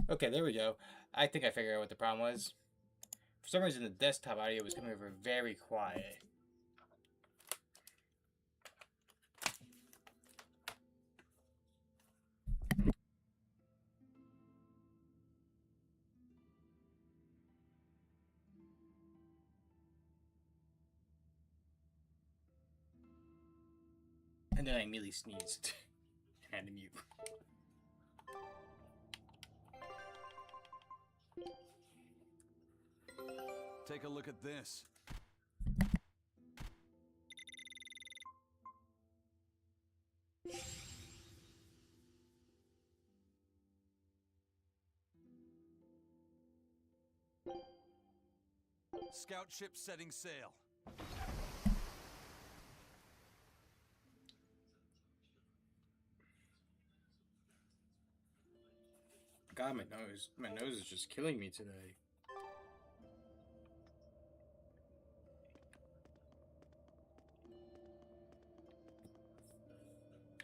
Okay, there we go. I think I figured out what the problem was. For some reason, the desktop audio was coming over very quiet. And then I immediately sneezed. And had to mute. Take a look at this. Scout ship setting sail. God, my nose is just killing me today.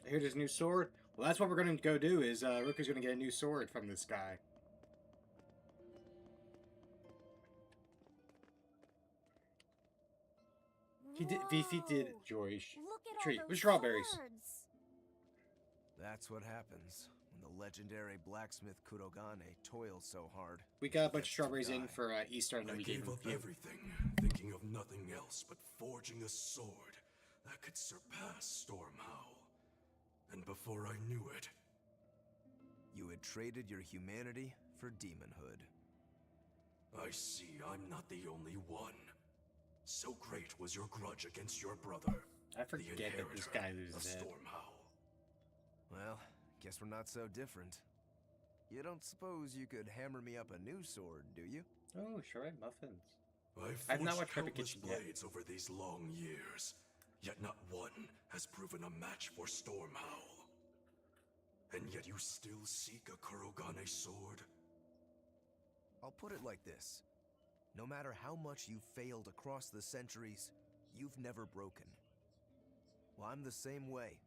I hear this new sword. Well, that's what we're gonna go do. Is Rokurou's gonna get a new sword from this guy. He defeated Joy Tree with strawberries. Swords. That's what happens when the legendary blacksmith Kurogane toils so hard. We got a bunch of strawberries in for Easter, and then I we gave him up everything, thinking of nothing else but forging a sword that could surpass Stormhowl. And before I knew it, You had traded your humanity for demonhood. I see I'm not the only one. So great was your grudge against your brother, I forget that this guy of loses it. Stormhowl. Well, guess we're not so different. You don't suppose you could hammer me up a new sword, do you? Oh, sure, muffins. I've I've not forged watched Perfect countless Kitchen yet. blades over these long years, yet not one has proven a match for Stormhowl. And yet you still seek a Kurogane sword? I'll put it like this. No matter how much you've failed across the centuries, you've never broken. Well, I'm the same way.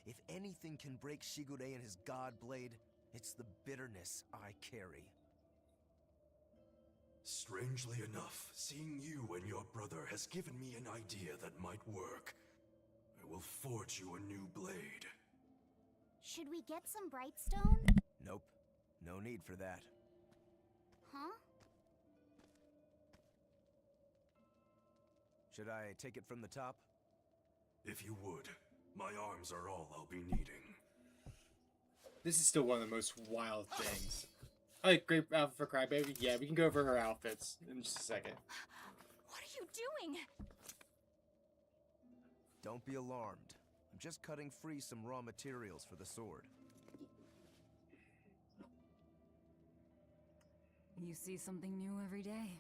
If anything can break Shigure and his god blade, it's the bitterness I carry. Strangely enough, seeing you and your brother has given me an idea that might work. I will forge you a new blade. Should we get some Brightstone? Nope. No need for that. Huh? Should I take it from the top? If you would, my arms are all I'll be needing. This is still one of the most wild things. Oh, great outfit for Crybaby. Yeah, we can go over her outfits in just a second. What are you doing? Don't be alarmed. I'm just cutting free some raw materials for the sword. You see something new every day.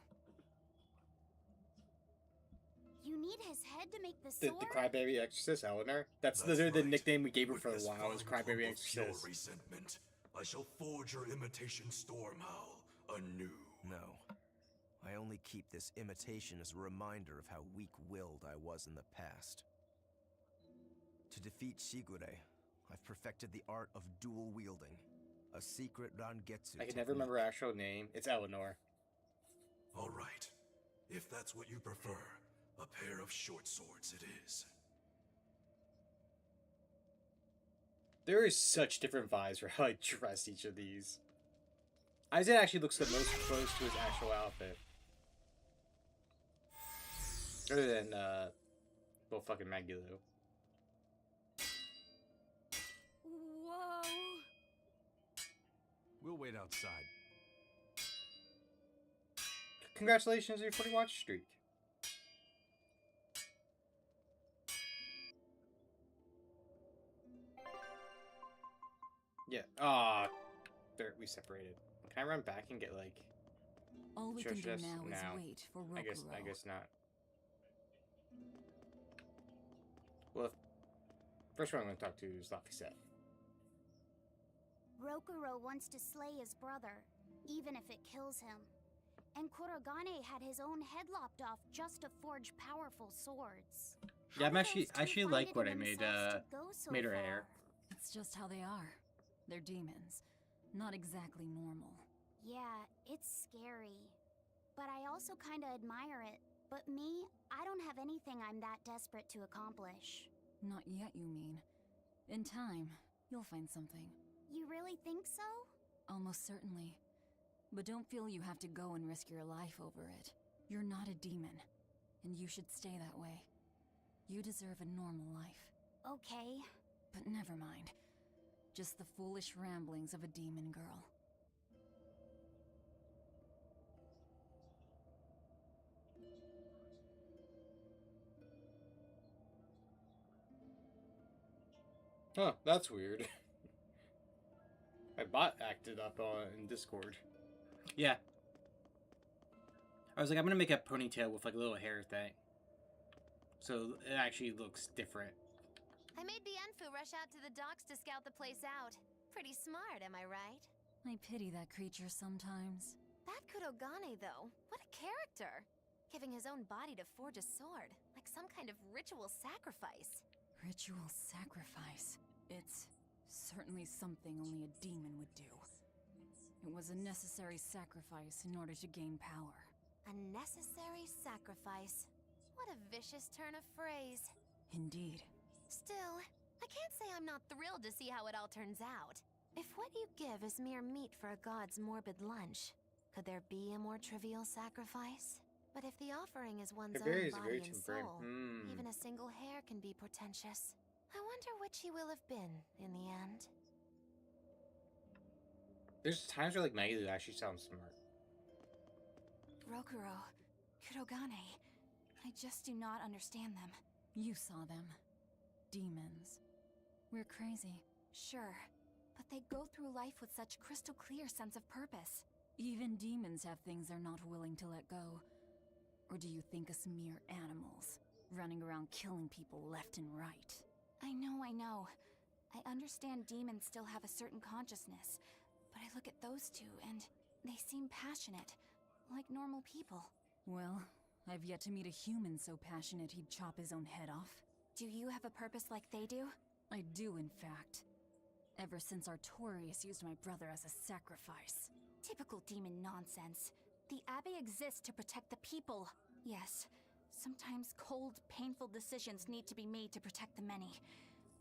You need his head to make the The sword? Crybaby Exorcist, Eleanor. That's That's literally the right. nickname we gave her With for a this while, was fine Crybaby lump of pure Exorcist. resentment, I shall forge your imitation Stormhowl anew. No. I only keep this imitation as a reminder of how weak-willed I was in the past. To defeat Shigure, I've perfected the art of dual wielding, a secret Rangetsu I can never remember her actual name. It's Eleanor. All right. If that's what you prefer, a pair of short swords it is. There is such different vibes for how I dress each of these. Isaac actually looks the most close to his actual outfit. Other than, well, fucking Magulu. Whoa! We'll wait outside. Congratulations on your 40 watch streak. Yeah. Ah, there we separated. Can I run back and get like? All we can do Just now is now. wait for Rokurou. I guess not. Well, first one I'm going to talk to is Laphicet. Rokurou wants to slay his brother, even if it kills him. And Kurogane had his own head lopped off just to forge powerful swords. Yeah, How I do those two actually find like it what in I made themselves to go so made her far? hair. It's just how they are. They're demons. Not exactly normal. Yeah, it's scary. But I also kinda admire it. But me, I don't have anything I'm that desperate to accomplish. Not yet, you mean. In time, you'll find something. You really think so? Almost certainly. But don't feel you have to go and risk your life over it. You're not a demon, and you should stay that way. You deserve a normal life. Okay. But never mind. Just the foolish ramblings of a demon girl. Huh, that's weird. My bot acted up in Discord. Yeah. I was like, I'm gonna make a ponytail with like a little hair thing. So it actually looks different. I made Bienfu rush out to the docks to scout the place out. Pretty smart, am I right? I pity that creature sometimes. That Kurogane, though, what a character! Giving his own body to forge a sword, like some kind of ritual sacrifice. Ritual sacrifice. It's certainly something only a demon would do. It was a necessary sacrifice in order to gain power. A necessary sacrifice. What a vicious turn of phrase. Indeed. Still, I can't say I'm not thrilled to see how it all turns out. If what you give is mere meat for a god's morbid lunch, could there be a more trivial sacrifice? But if the offering is one's It own varies body very and temporary. soul, even a single hair can be portentous. I wonder which he will have been in the end. There's times where like Maggie actually sounds smart. Rokurou, Kurogane. I just do not understand them. You saw them. Demons. We're crazy. Sure, but they go through life with such crystal clear sense of purpose. Even demons have things they're not willing to let go. Or do you think us mere animals, running around killing people left and right? I know. I understand demons still have a certain consciousness, but I look at those two and they seem passionate, like normal people. Well, I've yet to meet a human so passionate he'd chop his own head off. Do you have a purpose like they do? I do, in fact. Ever since Artorius used my brother as a sacrifice. Typical demon nonsense. The Abbey exists to protect the people. Yes, sometimes cold, painful decisions need to be made to protect the many,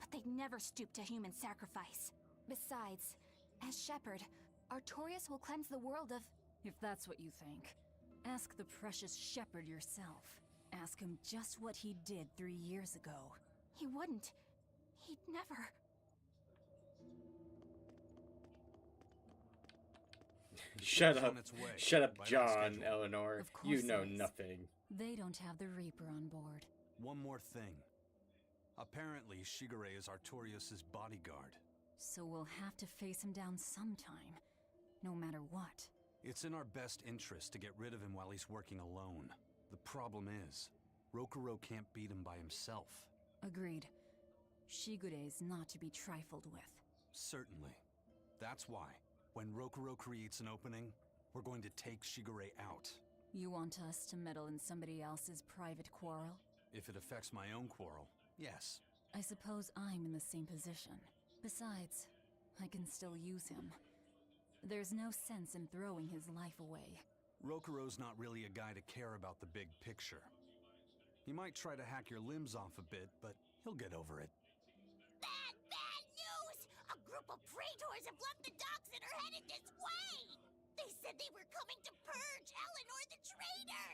but they'd never stoop to human sacrifice. Besides, as shepherd, Artorius will cleanse the world of... If that's what you think, ask the precious shepherd yourself. Ask him just what he did 3 years ago. He wouldn't. He'd never... Shut It's up. on its way, Shut up, right on John, schedule. Eleanor. Of You course know it is. nothing. They don't have the Reaper on board. One more thing. Apparently, Shigure is Artorius' bodyguard. So we'll have to face him down sometime, no matter what. It's in our best interest to get rid of him while he's working alone. The problem is, Rokurou can't beat him by himself. Agreed. Shigure is not to be trifled with. Certainly. That's why, when Rokurou creates an opening, we're going to take Shigure out. You want us to meddle in somebody else's private quarrel? If it affects my own quarrel, yes. I suppose I'm in the same position. Besides, I can still use him. There's no sense in throwing his life away. Rokurou's not really a guy to care about the big picture. He might try to hack your limbs off a bit, but he'll get over it. Bad news! A group of praetors have left the docks and are headed this way! They said they were coming to purge Eleanor the traitor!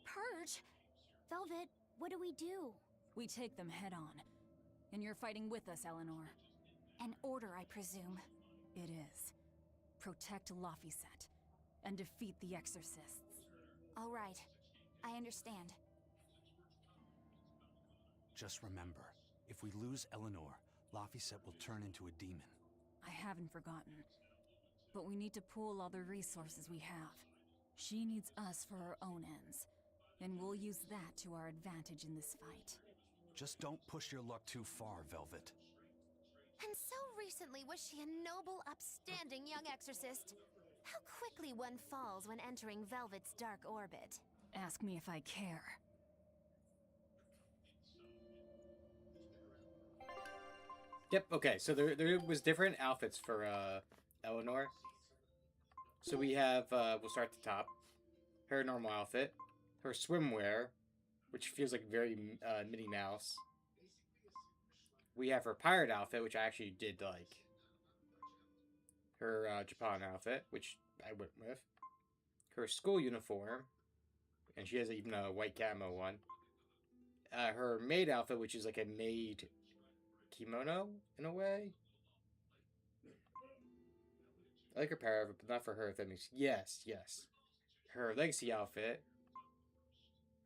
Purge? Velvet, what do we do? We take them head on. And you're fighting with us, Eleanor. An order, I presume. It is. Protect Laphicet, and defeat the Exorcists. All right. I understand. Just remember, if we lose Eleanor, Laphicet will turn into a demon. I haven't forgotten. But we need to pool all the resources we have. She needs us for her own ends, and we'll use that to our advantage in this fight. Just don't push your luck too far, Velvet. And so recently was she a noble, upstanding young exorcist. How quickly one falls when entering Velvet's dark orbit. Ask me if I care. Yep, okay, so there was different outfits for Eleanor. So we have, we'll start at the top. Her normal outfit. Her swimwear, which feels like very Minnie Mouse. We have her pirate outfit, which I actually did like. Her Japan outfit, which I went with. Her school uniform, and she has even a white camo one. Her maid outfit, which is like a maid kimono in a way. I like her power outfit, but not for her. If that makes yes. Her legacy outfit.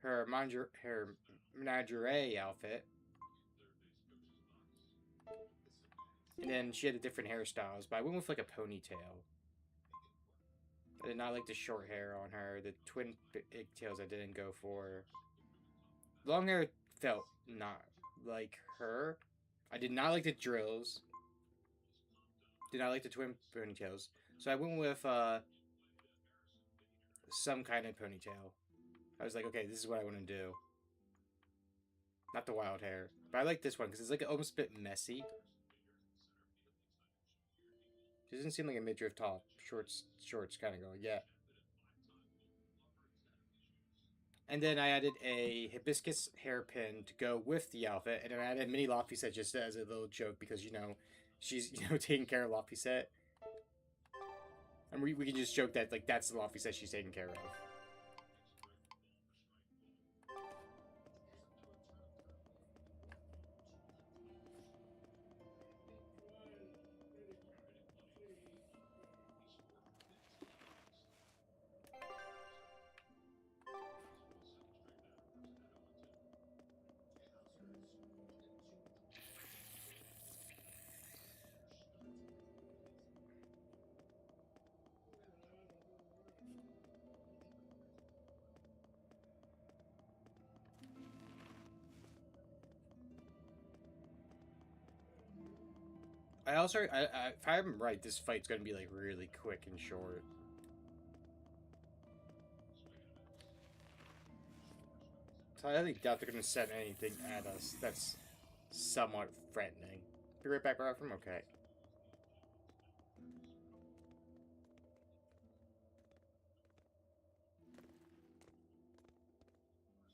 Her menagerie outfit. And then she had different hairstyles, but I went with like a ponytail. I did not like the short hair on her. The twin pigtails I didn't go for. Long hair felt not like her. I did not like the drills. Did not like the twin ponytails. So I went with some kind of ponytail. I was like, okay, this is what I want to do. Not the wild hair. But I like this one because it's like almost a bit messy. She doesn't seem like a midriff top. Shorts kind of going, yeah. And then I added a hibiscus hairpin to go with the outfit. And then I added mini Laphicet just as a little joke because, you know, she's, you know, taking care of Laphicet. And we can just joke that, like, that's the Laphicet she's taking care of. I also, if I'm right, this fight's gonna be like really quick and short. So I highly doubt they're gonna send anything at us that's somewhat threatening. Be right back, Rob. I'm okay.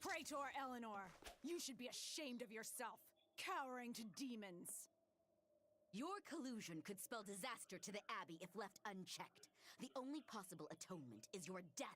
Praetor Eleanor, you should be ashamed of yourself, cowering to demons. Your collusion could spell disaster to the Abbey if left unchecked. The only possible atonement is your death.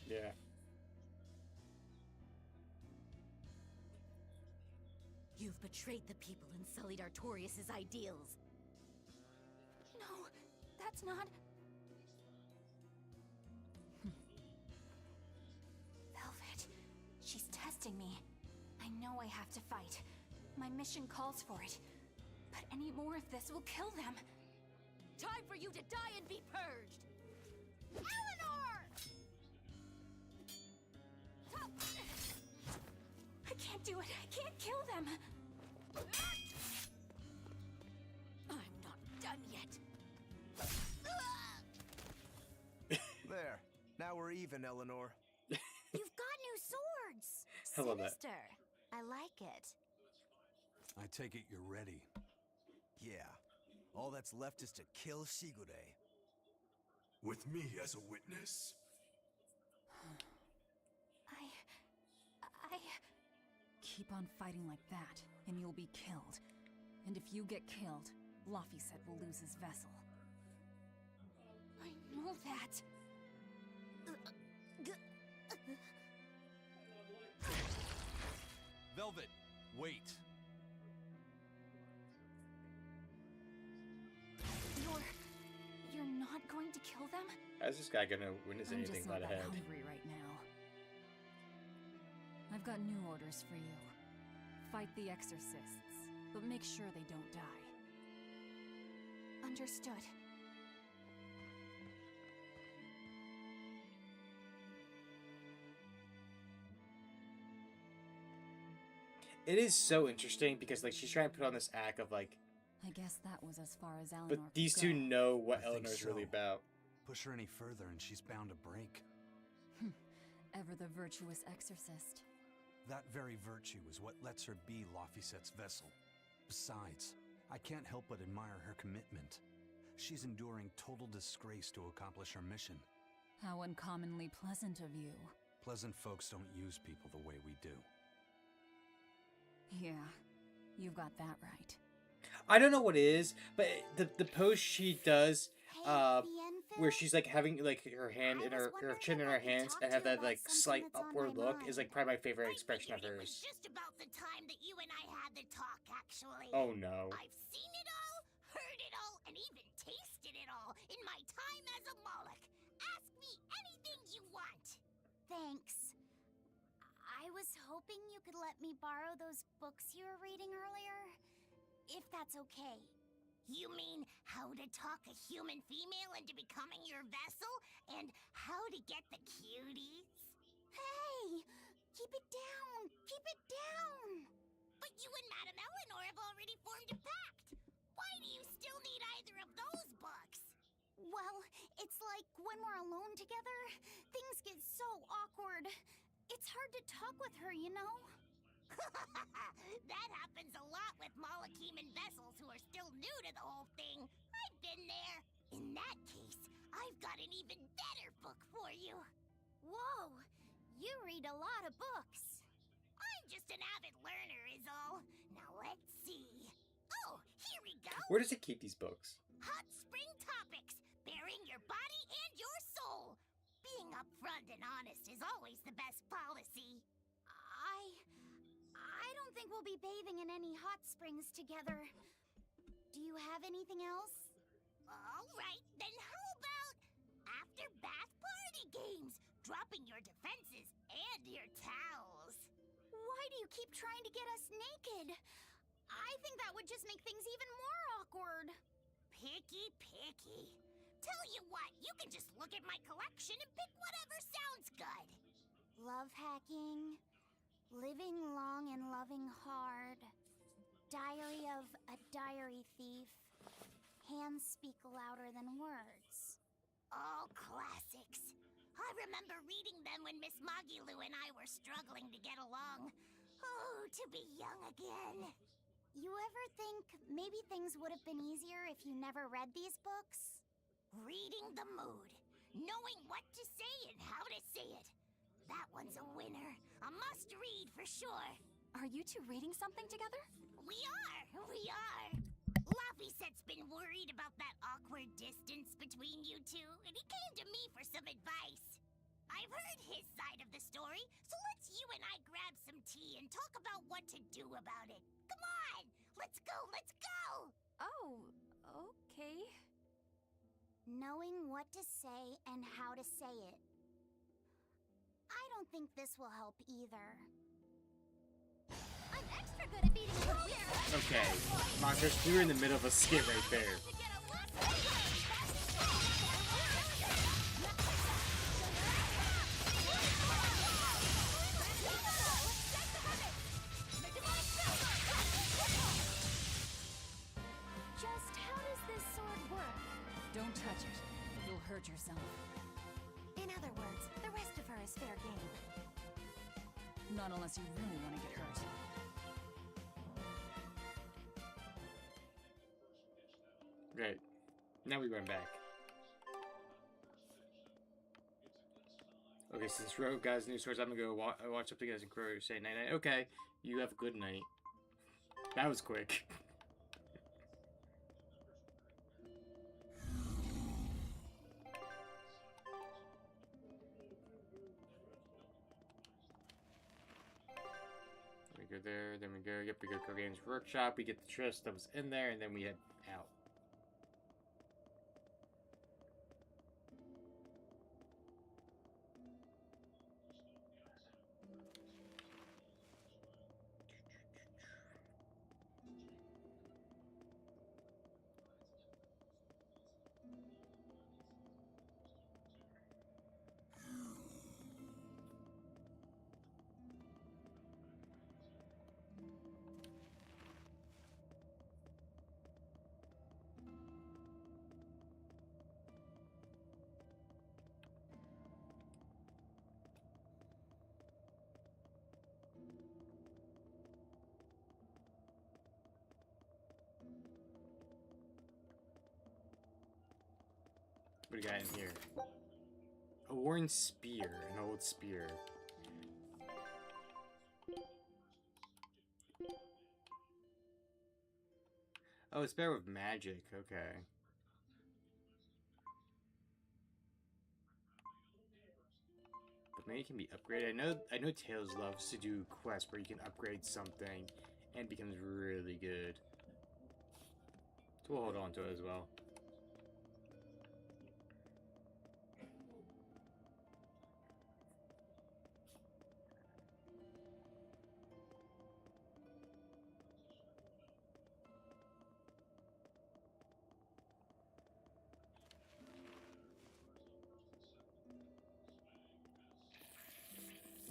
Yeah. You've betrayed the people and sullied Artorius' ideals. No, that's not... Velvet, she's testing me. I know I have to fight. My mission calls for it. But any more of this will kill them. Time for you to die and be purged! Eleanor! I can't do it. I can't kill them. I'm not done yet. There. Now we're even, Eleanor. You've got new swords! I love that. Sinister. I like it. I take it you're ready. Yeah. All that's left is to kill Shigure. With me as a witness? Keep on fighting like that, and you'll be killed. And if you get killed, Laphicet will lose his vessel. I know that. Velvet, wait. You're not going to kill them? How's this guy gonna witness I'm anything just by not the that head? hungry right now. I've got new orders for you. Fight the exorcists, but make sure they don't die. Understood. It is so interesting because like she's trying to put on this act of like, I guess that was as far as Eleanor but could these go. two know what I think Eleanor's really so. about. Push her any further and she's bound to break. Ever the virtuous exorcist. That very virtue is what lets her be Laphicet's vessel. Besides, I can't help but admire her commitment. She's enduring total disgrace to accomplish her mission. How uncommonly pleasant of you. Pleasant folks don't use people the way we do. Yeah, you've got that right. I don't know what it is, but the pose she does, Hey, where she's like having like her hand in her chin in her hands and have that like slight upward look is like probably my favorite expression of It was hers. just about the time that you and I had the talk, actually. Oh no. I've seen it all, heard it all, and even tasted it all in my time as a Moloch. Ask me anything you want. Thanks. I was hoping you could let me borrow those books you were reading earlier, if that's okay. You mean how to talk a human female into becoming your vessel, and how to get the cuties? Hey! Keep it down! Keep it down! But you and Madame Eleanor have already formed a pact. Why do you still need either of those books? Well, it's like when we're alone together, things get so awkward. It's hard to talk with her, you know? That happens a lot with Molocheman vessels who are still new to the whole thing. I've been there. In that case, I've got an even better book for you. Whoa! You read a lot of books. I'm just an avid learner is all. Now let's see. Oh, here we go. Where does it keep these books? Hot spring topics, bearing your body and your soul. Being upfront and honest is always the best policy. I don't think we'll be bathing in any hot springs together. Do you have anything else? All right, then how about after bath party games? Dropping your defenses and your towels. Why do you keep trying to get us naked? I think that would just make things even more awkward. Picky. Tell you what, you can just look at my collection and pick whatever sounds good. Love hacking, living long and loving hard, diary of a diary thief, hands speak louder than words. All classics. I remember reading them when Miss Magilu and I were struggling to get along. Oh, to be young again. You ever think maybe things would have been easier if you never read these books? Reading the mood. Knowing what to say and how to say it. That one's a winner. A must-read for sure. Are you two reading something together? We are. Laphicet's been worried about that awkward distance between you two, and he came to me for some advice. I've heard his side of the story, so let's you and I grab some tea and talk about what to do about it. Come on! Let's go! Oh, okay. Knowing what to say and how to say it. I don't think this will help either. I'm extra good at beating you. Okay, Montrose, we were in the middle of a skit right there. Just how does this sword work? Don't touch it. You'll hurt yourself. In other words, the rest of her is fair game. Not unless you really want to get hurt. Right. Now we run back. Okay, since Rogue got his new swords, I'm gonna go watch up the guys in Crow say night night. Okay, you have a good night. That was quick. We go there, then we go, yep, we go to Games Workshop, we get the trust that was in there, and then we head out. we got in here? A worn spear, an old spear. Oh, it's better with magic. Okay. But maybe it can be upgraded. I know Tails loves to do quests where you can upgrade something and it becomes really good. So we'll hold on to it as well.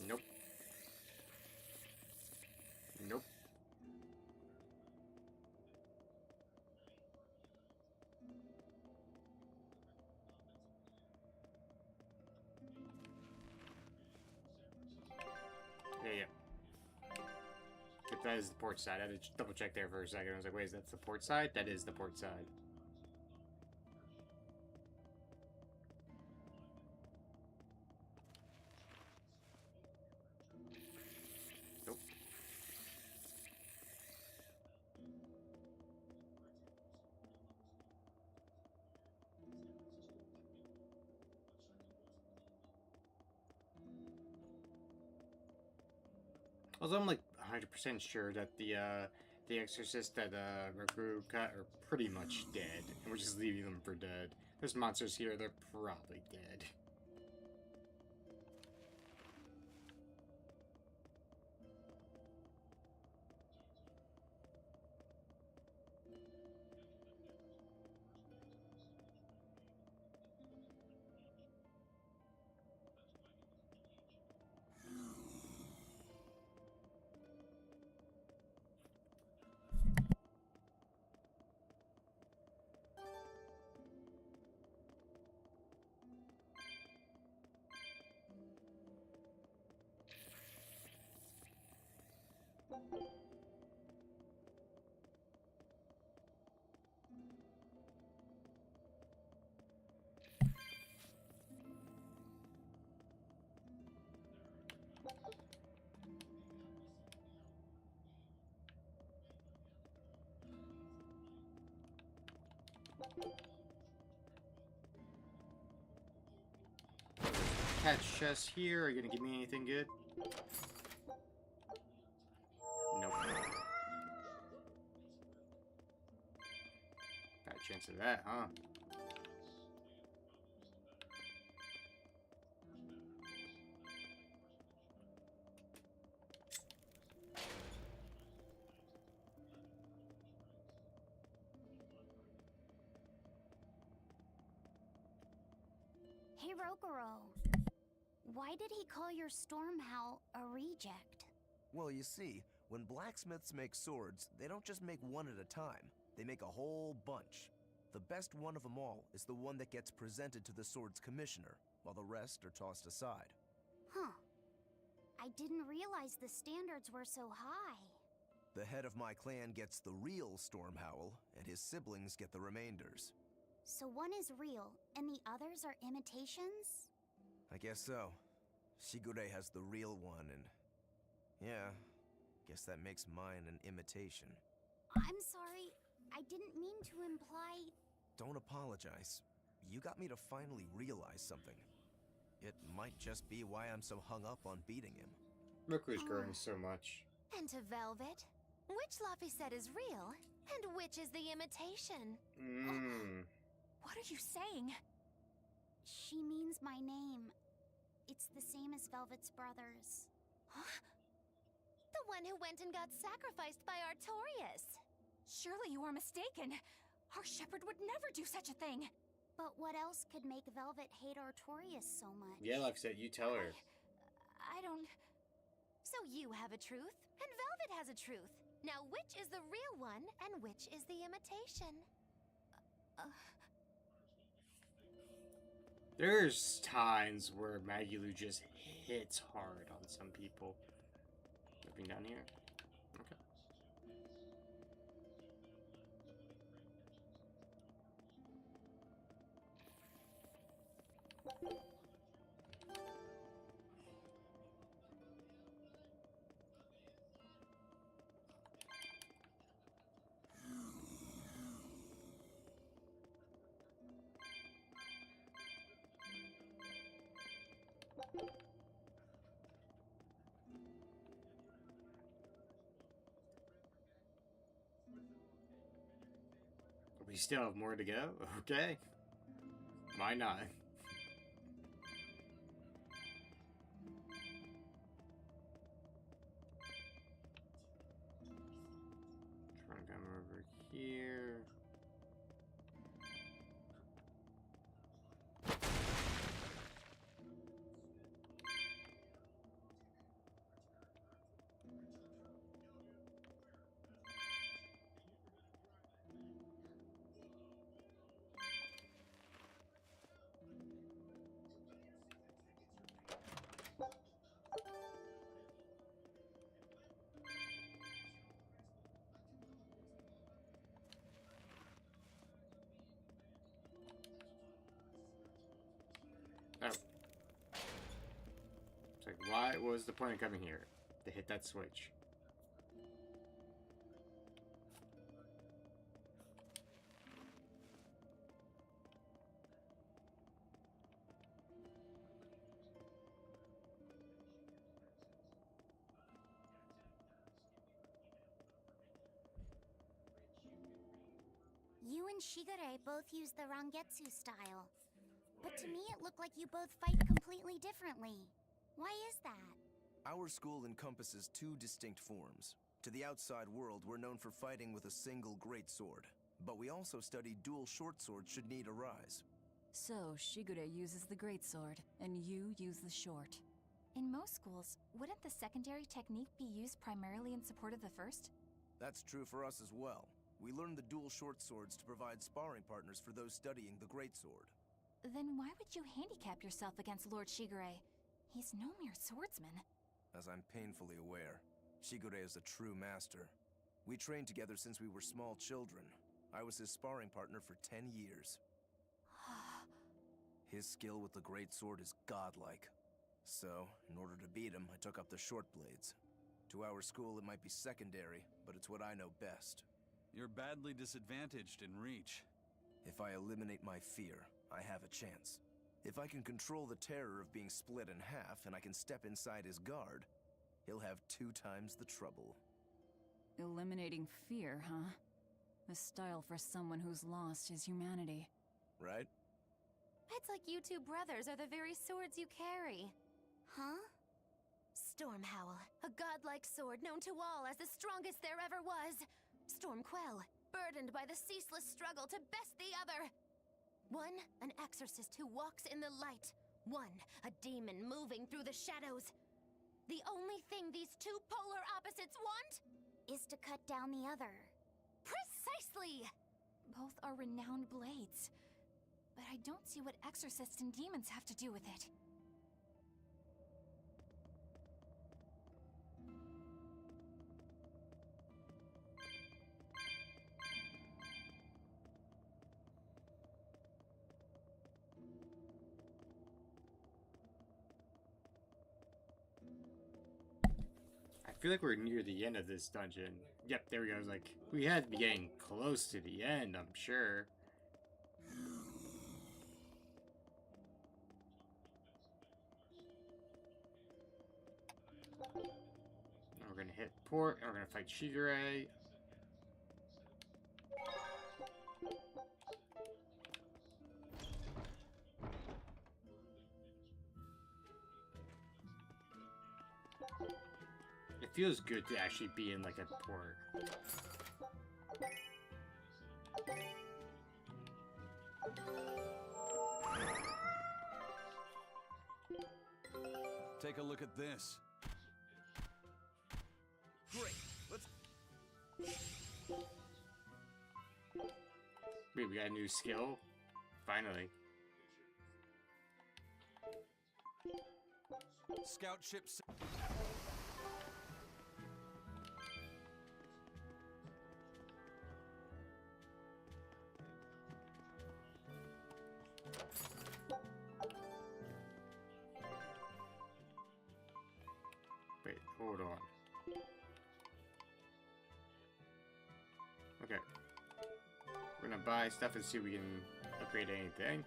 Nope. Nope. Yeah. If that is the port side, I had to double check there for a second. I was like, wait, is that the port side? That is the port side. Nope. Also, I'm like 100% sure that the exorcist that Rokurou cut are pretty much dead, and we're just leaving them for dead. There's monsters here, they're probably dead. Catch chest here. Are you gonna give me anything good? Nope. Got a chance of that, huh? Hey, Rokurou. Why did he call your storm howl a reject? Well, you see, when blacksmiths make swords, they don't just make one at a time. They make a whole bunch. The best one of them all is the one that gets presented to the sword's commissioner, while the rest are tossed aside. Huh. I didn't realize the standards were so high. The head of my clan gets the real storm howl, and his siblings get the remainders. So one is real, and the others are imitations? I guess so. Shigure has the real one, and... yeah, guess that makes mine an imitation. I'm sorry. I didn't mean to imply... Don't apologize. You got me to finally realize something. It might just be why I'm so hung up on beating him. Rokurou's growing so much. And to Velvet, which Laphicet is real, and which is the imitation? What are you saying? She means my name. It's the same as Velvet's brothers. Huh? The one who went and got sacrificed by Artorias. Surely you are mistaken. Our shepherd would never do such a thing. But what else could make Velvet hate Artorias so much? Yeah, like I said, you tell her. I don't... So you have a truth, and Velvet has a truth. Now which is the real one, and which is the imitation? There's times where Maggie Lou just hits hard on some people. Nothing down here. Okay. We still have more to go? Okay. Why not? Trying to come over here. Oh. It's like, why was the point of coming here? To hit that switch. You and Shigure both use the Rangetsu style. But to me it looked like you both fight completely differently. Why is that? Our school encompasses two distinct forms. To the outside world, we're known for fighting with a single greatsword. But we also study dual short swords should need arise. So, Shigure uses the greatsword, and you use the short. In most schools, wouldn't the secondary technique be used primarily in support of the first? That's true for us as well. We learn the dual short swords to provide sparring partners for those studying the greatsword. Then why would you handicap yourself against Lord Shigure? He's no mere swordsman. As I'm painfully aware, Shigure is a true master. We trained together since we were small children. I was his sparring partner for 10 years. His skill with the greatsword is godlike. So, in order to beat him, I took up the short blades. To our school, it might be secondary, but it's what I know best. You're badly disadvantaged in reach. If I eliminate my fear, I have a chance. If I can control the terror of being split in half and I can step inside his guard, he'll have 2 times the trouble. Eliminating fear, huh? A style for someone who's lost his humanity. Right? It's like you two brothers are the very swords you carry. Huh? Stormhowl, a godlike sword known to all as the strongest there ever was. Stormquell, burdened by the ceaseless struggle to best the other. One, an exorcist who walks in the light. One, a demon moving through the shadows. The only thing these two polar opposites want Is to cut down the other. precisely! Both are renowned blades. But I don't see what exorcists and demons have to do with it. I feel like we're near the end of this dungeon. Yep, there we go. I was like, we had to be getting close to the end, I'm sure. Now we're gonna hit port, and we're gonna fight Shigure. It feels good to actually be in like a port. Take a look at this. Great! Let's... Wait, we got a new skill? Finally. Scout ship... Hold on. Okay. We're gonna buy stuff and see if we can upgrade anything.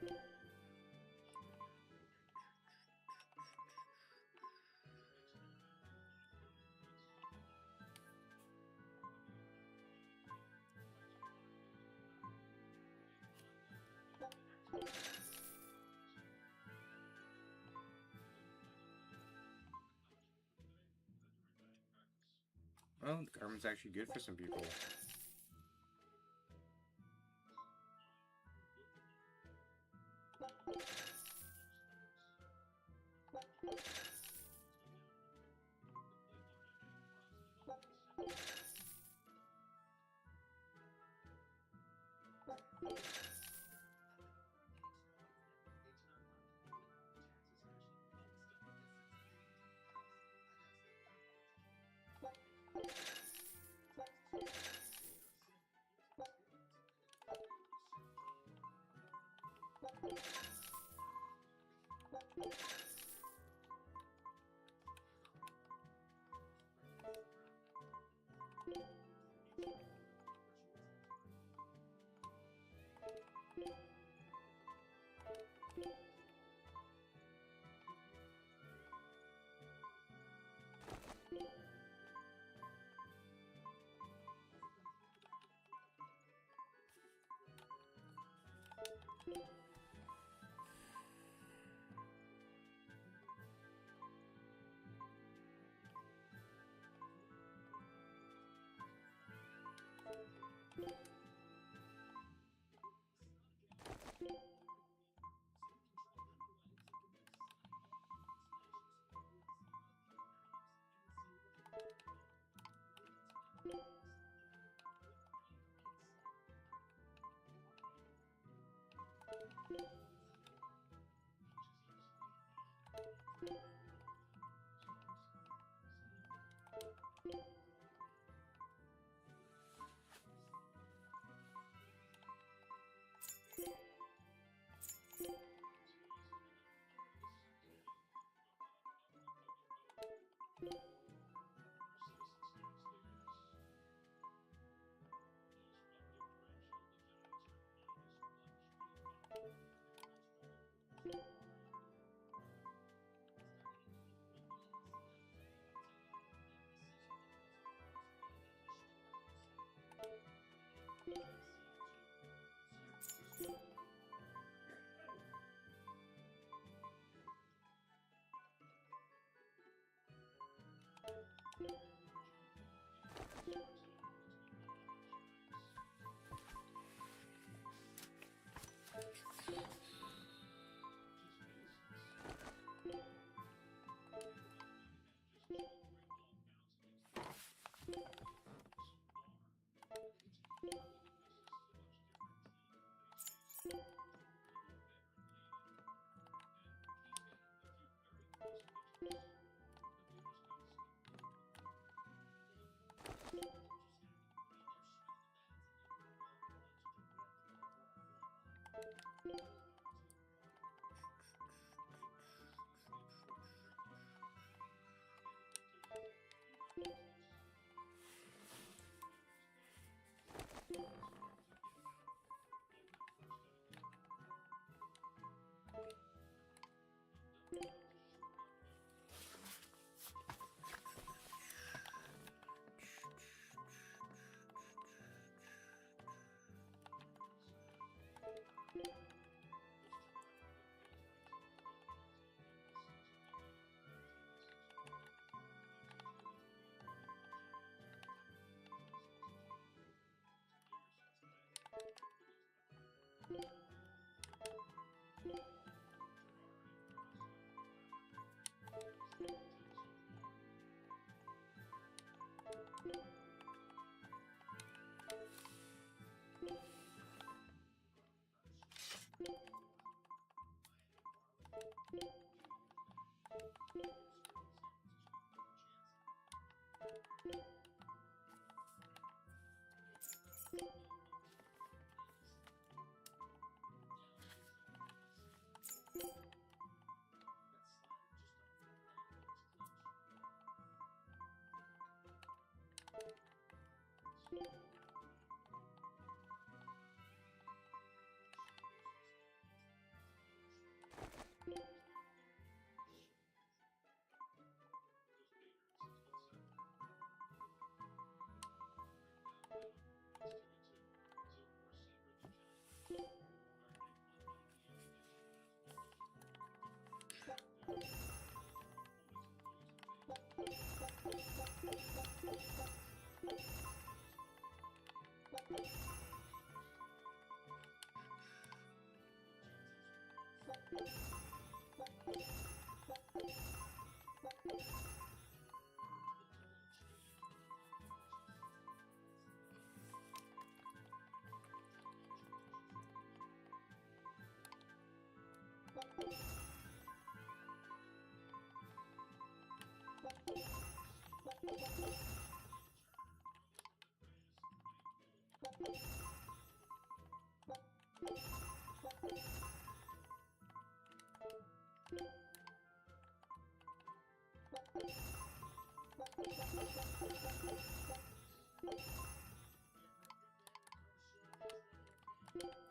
Well, the government's actually good for some people.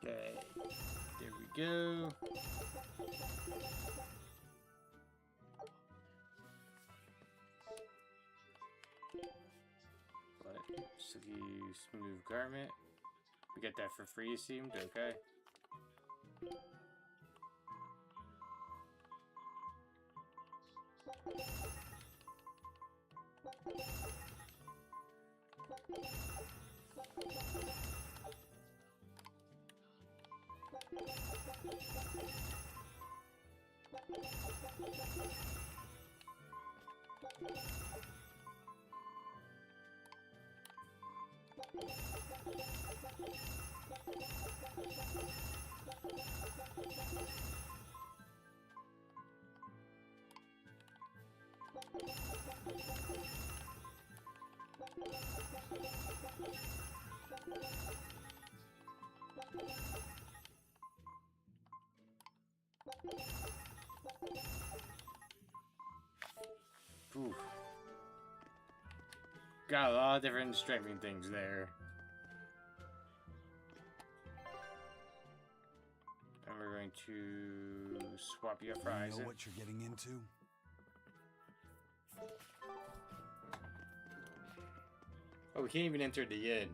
Okay, there we go. But silky smooth garment. We get that for free, it seemed. Okay. Ooh. Got a lot of different strengthening things there. And we're going to swap you up for You Isaac. know what you're getting into? Oh, we can't even enter the inn.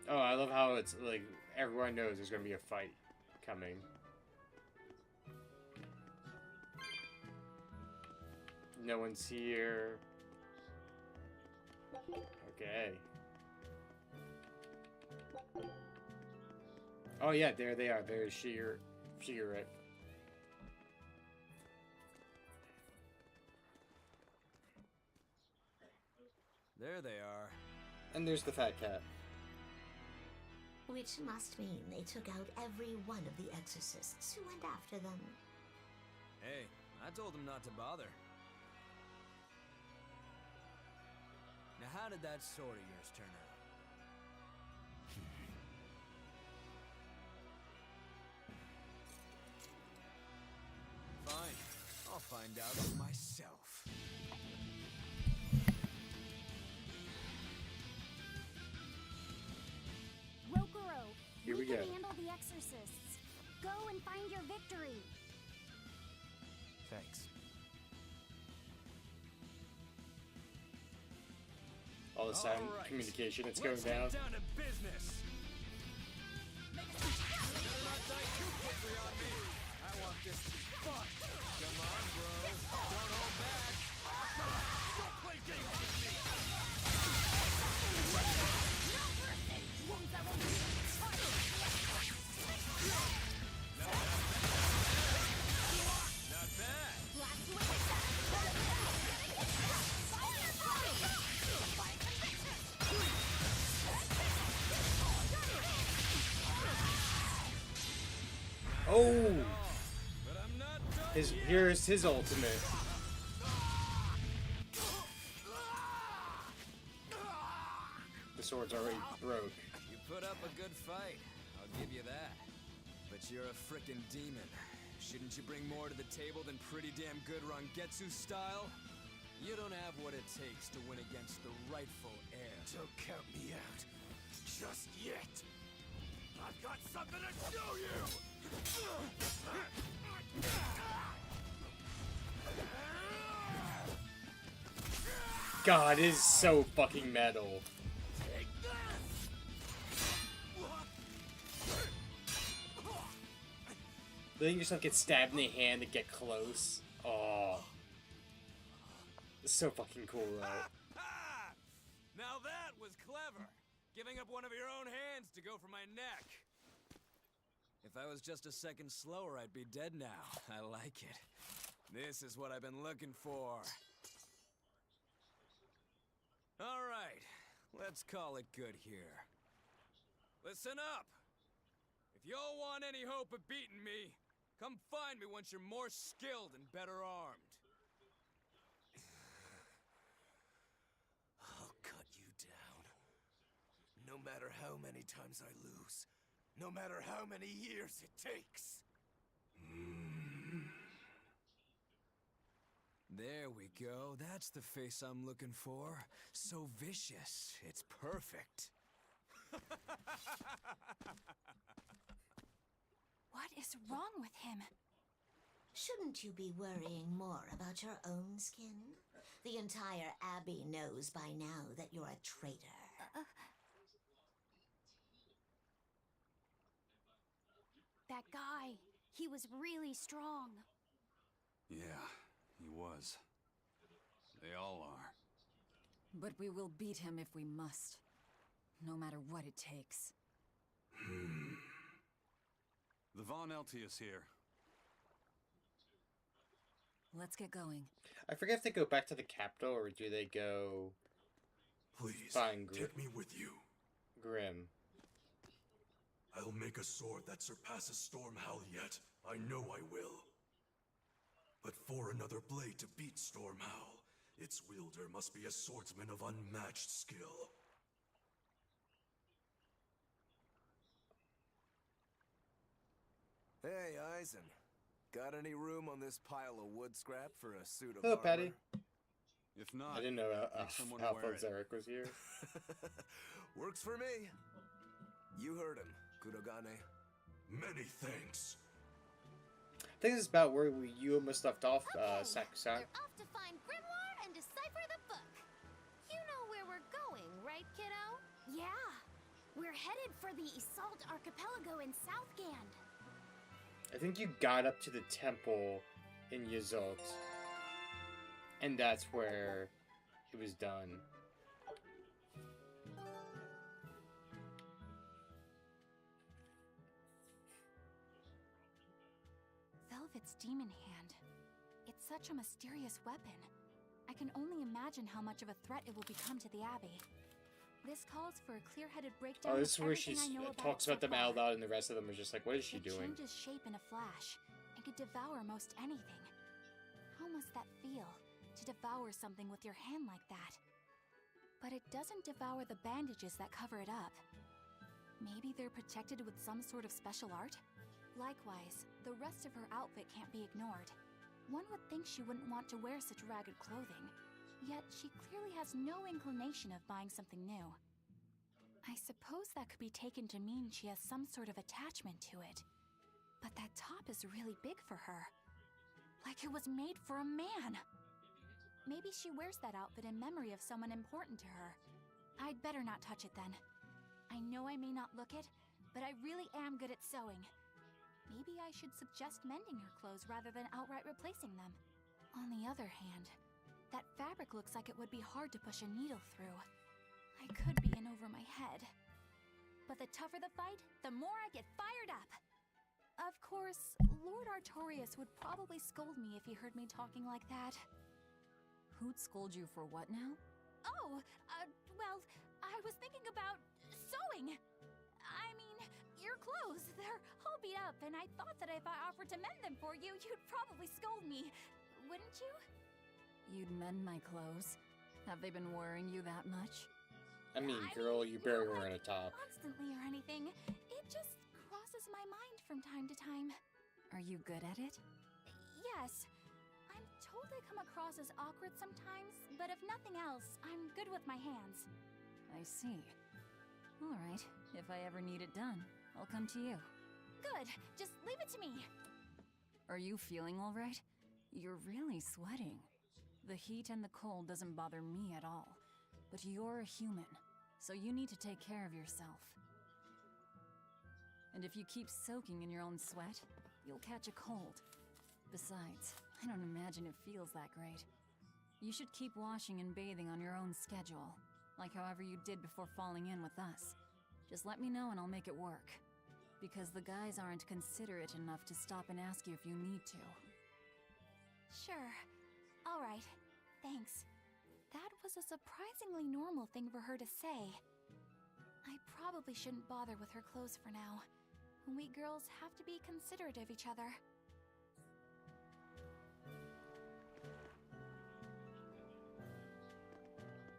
Oh, I love how it's like everyone knows there's gonna be a fight coming. No one's here. Okay. Oh yeah, there they are. There's Shigeru. There they are. And there's the fat cat. Which must mean they took out every one of the exorcists who went after them. Hey, I told them not to bother. Now how did that sword of yours turn out? Fine, I'll find out for myself. Rokurou, Here we can go. handle the exorcists. Go and find your victory. Thanks. All the silent All right. communication that's Let's going down. get down to business. Better not die too quickly on me. I want this to be fun. Come on, bro. Don't hold back. Don't play games with me. Not bad. Oh, But I'm not done here's his ultimate. The sword's already broke. You put up a good fight, I'll give you that. But you're a frickin' demon. Shouldn't you bring more to the table than pretty damn good Rangetsu style? You don't have what it takes to win against the rightful heir. Don't count me out. Just yet. I've got something to show you! God, it is so fucking metal. Take this! Letting yourself get stabbed in the hand to get close. Oh. It's so fucking cool, right? Now that was clever. Giving up one of your own hands to go for my neck. If I was just a second slower, I'd be dead now. I like it. This is what I've been looking for. All right, let's call it good here. Listen up. If y'all want any hope of beating me, come find me once you're more skilled and better armed. I'll cut you down. No matter how many times I lose. No matter how many years it takes. There we go. That's the face I'm looking for. So vicious. It's perfect. What is wrong with him? Shouldn't you be worrying more about your own skin? The entire Abbey knows by now that you're a traitor. That guy, he was really strong. Yeah, he was. They all are. But we will beat him if we must. No matter what it takes. The Von Eltius here. Let's get going. I forget if they go back to the capital or do they go Please, find take me with you. Grim. I'll make a sword that surpasses Stormhowl yet. I know I will. But for another blade to beat Stormhowl, its wielder must be a swordsman of unmatched skill. Hey, Eisen. Got any room on this pile of wood scrap for a suit of Hello, armor? Patty. If not, I didn't know make someone wear Alphonse it. Eric was here. Works for me. You heard him, Kurogane. Many thanks. I think this is about where you almost left off, Saku-san. We're off to find Grimoire and decipher the book. You know where we're going, right, kiddo? Yeah, we're headed for the Assault Archipelago in Southgand. I think you got up to the temple in Yuzot. And that's where it was done. Velvet's demon hand. It's such a mysterious weapon. I can only imagine how much of a threat it will become to the Abbey. This calls for a clear-headed breakdown Oh, this is of where everything she I know talks it about them so out far. loud and the rest of them are just like, what is she It doing? changes shape in a flash and could devour most anything. How must that feel, to devour something with your hand like that? But it doesn't devour the bandages that cover it up. Maybe they're protected with some sort of special art? Likewise, the rest of her outfit can't be ignored. One would think she wouldn't want to wear such ragged clothing, yet she clearly has no inclination of buying something new. I suppose that could be taken to mean she has some sort of attachment to it. But that top is really big for her. Like it was made for a man. Maybe she wears that outfit in memory of someone important to her. I'd better not touch it then. I know I may not look it, but I really am good at sewing. Maybe I should suggest mending her clothes rather than outright replacing them. On the other hand, that fabric looks like it would be hard to push a needle through. I could be in over my head. But the tougher the fight, the more I get fired up. Of course, Lord Artorias would probably scold me if he heard me talking like that. Who'd scold you for what now? Oh, well, I was thinking about sewing. I mean, your clothes, they're all beat up, and I thought that if I offered to mend them for you, you'd probably scold me. Wouldn't you? You'd mend my clothes? Have they been worrying you that much? I mean, girl, you barely wearing a top. Constantly or anything. It just crosses my mind from time to time. Are you good at it? Yes. I'm told I come across as awkward sometimes, but if nothing else, I'm good with my hands. I see. All right, if I ever need it done, I'll come to you. Good. Just leave it to me. Are you feeling all right? You're really sweating. The heat and the cold doesn't bother me at all. But you're a human, so you need to take care of yourself. And if you keep soaking in your own sweat, you'll catch a cold. Besides, I don't imagine it feels that great. You should keep washing and bathing on your own schedule, like however you did before falling in with us. Just let me know and I'll make it work. Because the guys aren't considerate enough to stop and ask you if you need to. Sure. All right. Thanks. That was a surprisingly normal thing for her to say. I probably shouldn't bother with her clothes for now. We girls have to be considerate of each other.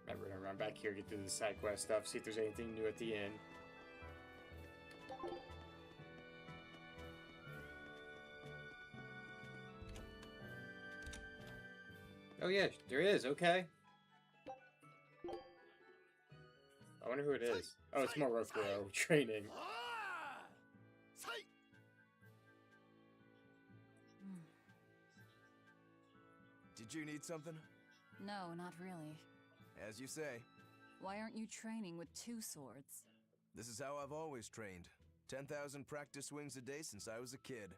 I'm gonna run back here, get through the side quest stuff, see if there's anything new at the end. Oh yeah, there is, okay. I wonder who it is. Oh, it's more Rokurou training. Did you need something? No, not really. As you say. Why aren't you training with 2 swords? This is how I've always trained. 10,000 practice swings a day since I was a kid.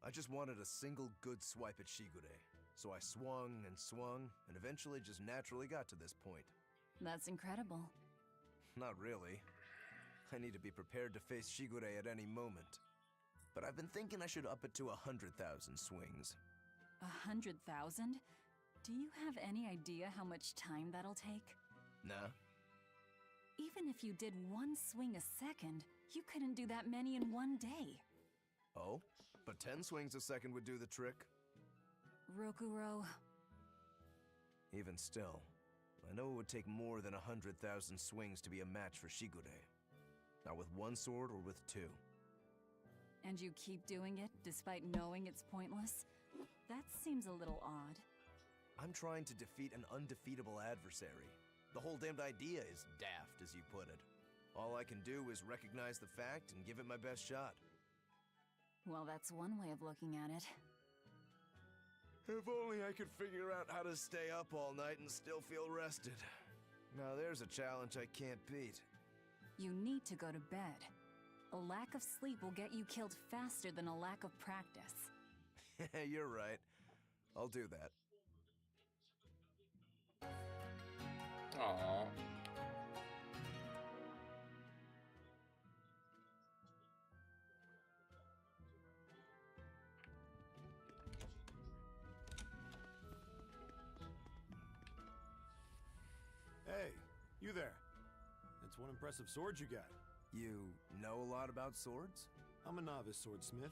I just wanted a single good swipe at Shigure. So I swung, and eventually just naturally got to this point. That's incredible. Not really. I need to be prepared to face Shigure at any moment. But I've been thinking I should up it to 100,000 swings. 100,000? Do you have any idea how much time that'll take? Nah. Even if you did 1 swing a second, you couldn't do that many in 1 day. Oh? But 10 swings a second would do the trick. Rokurou. Even still, I know it would take more than 100,000 swings to be a match for Shigure. Not with 1 sword or with 2. And you keep doing it despite knowing it's pointless? That seems a little odd. I'm trying to defeat an undefeatable adversary. The whole damned idea is daft, as you put it. All I can do is recognize the fact and give it my best shot. Well, that's one way of looking at it. If only I could figure out how to stay up all night and still feel rested. Now there's a challenge I can't beat. You need to go to bed. A lack of sleep will get you killed faster than a lack of practice. You're right. I'll do that. Aww. Hey, you there. That's one impressive sword you got. You know a lot about swords? I'm a novice swordsmith.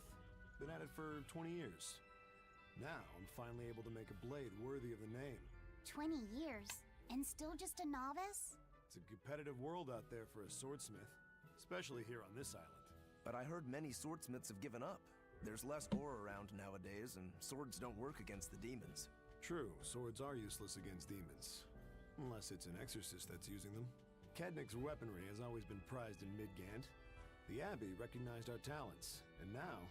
Been at it for 20 years. Now, I'm finally able to make a blade worthy of the name. 20 years? And still just a novice? It's a competitive world out there for a swordsmith, especially here on this island. But I heard many swordsmiths have given up. There's less ore around nowadays, and swords don't work against the demons. True, swords are useless against demons. Unless it's an exorcist that's using them. Kadnik's weaponry has always been prized in Midgand. The Abbey recognized our talents, and now,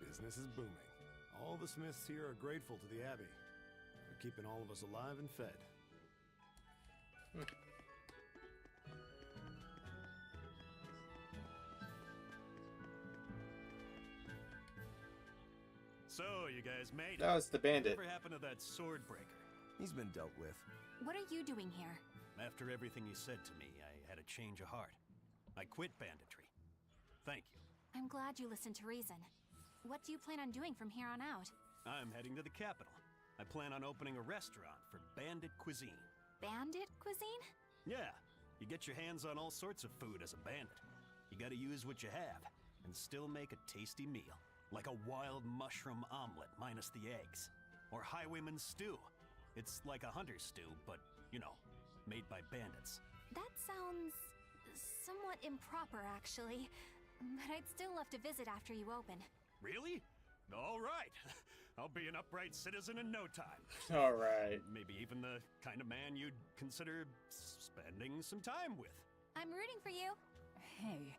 business is booming. All the smiths here are grateful to the Abbey. They're keeping all of us alive and fed. So, you guys made it. That was the bandit. Whatever happened to that sword breaker? He's been dealt with. What are you doing here? After everything you said to me, I had a change of heart. I quit banditry. Thank you. I'm glad you listened to reason. What do you plan on doing from here on out? I'm heading to the capital. I plan on opening a restaurant for bandit cuisine. Bandit cuisine? Yeah, you get your hands on all sorts of food as a bandit. You gotta use what you have, and still make a tasty meal. Like a wild mushroom omelet minus the eggs. Or highwayman's stew. It's like a hunter's stew, but, you know, made by bandits. That sounds somewhat improper, actually. But I'd still love to visit after you open. Really? All right. I'll be an upright citizen in no time. All right. Maybe even the kind of man you'd consider spending some time with. I'm rooting for you. Hey,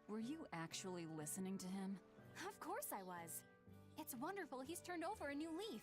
were you actually listening to him? Of course I was. It's wonderful he's turned over a new leaf.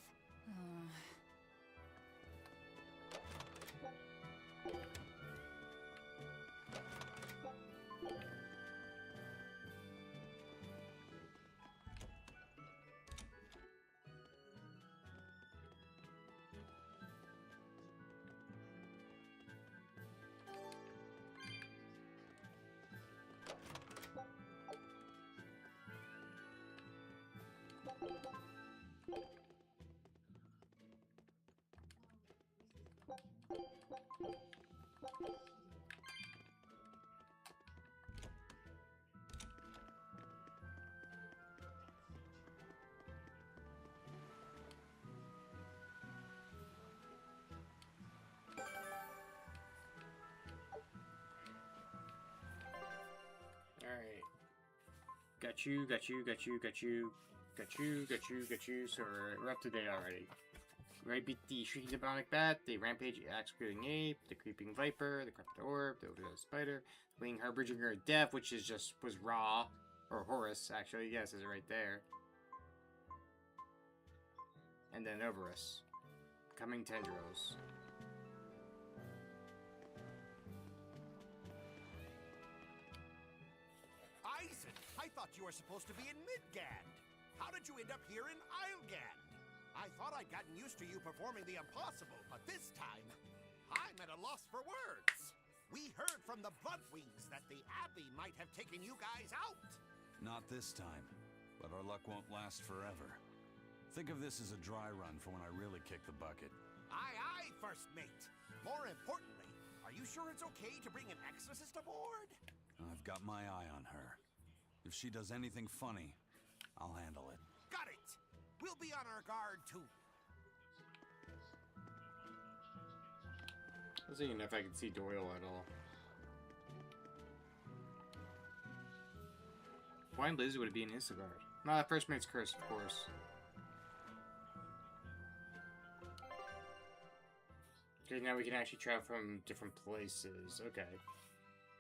Alright. Got you. So we're up to date already. Right, beat the Shrieking Demonic Bat, the Rampage Executing Ape, the Creeping Viper, the Corrupted Orb, the Overdose Spider, the Winged Harbinger of Death, which is was Ra, or Horus, actually, yes, is right there. And then Overus. Coming Tendrils. Isaac, I thought you were supposed to be in Midgand. How did you end up here in Islegand? I thought I'd gotten used to you performing the impossible, but this time, I'm at a loss for words. We heard from the Bloodwings that the Abbey might have taken you guys out. Not this time, but our luck won't last forever. Think of this as a dry run for when I really kick the bucket. Aye, aye, First Mate. More importantly, are you sure it's okay to bring an exorcist aboard? I've got my eye on her. If she does anything funny, I'll handle it. Got it! We'll be on our guard, too. I was thinking if I could see Doyle at all. Blind Lizard would be in Isengard. No, that First Mate's Curse, of course. Okay, now we can actually travel from different places. Okay.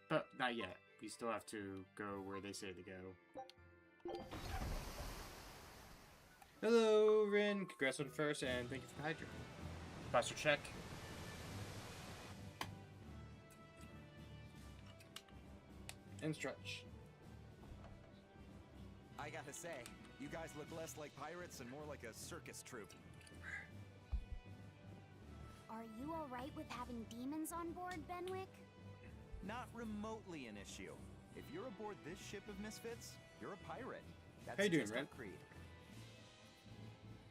But not yet. We still have to go where they say to go. Hello, Rin. Congrats on first, and thank you for the Hydra. Posture check. And stretch. I gotta say, you guys look less like pirates and more like a circus troupe. Are you alright with having demons on board, Benwick? Not remotely an issue. If you're aboard this ship of misfits, you're a pirate. That's How you doing, just Ren? our creed.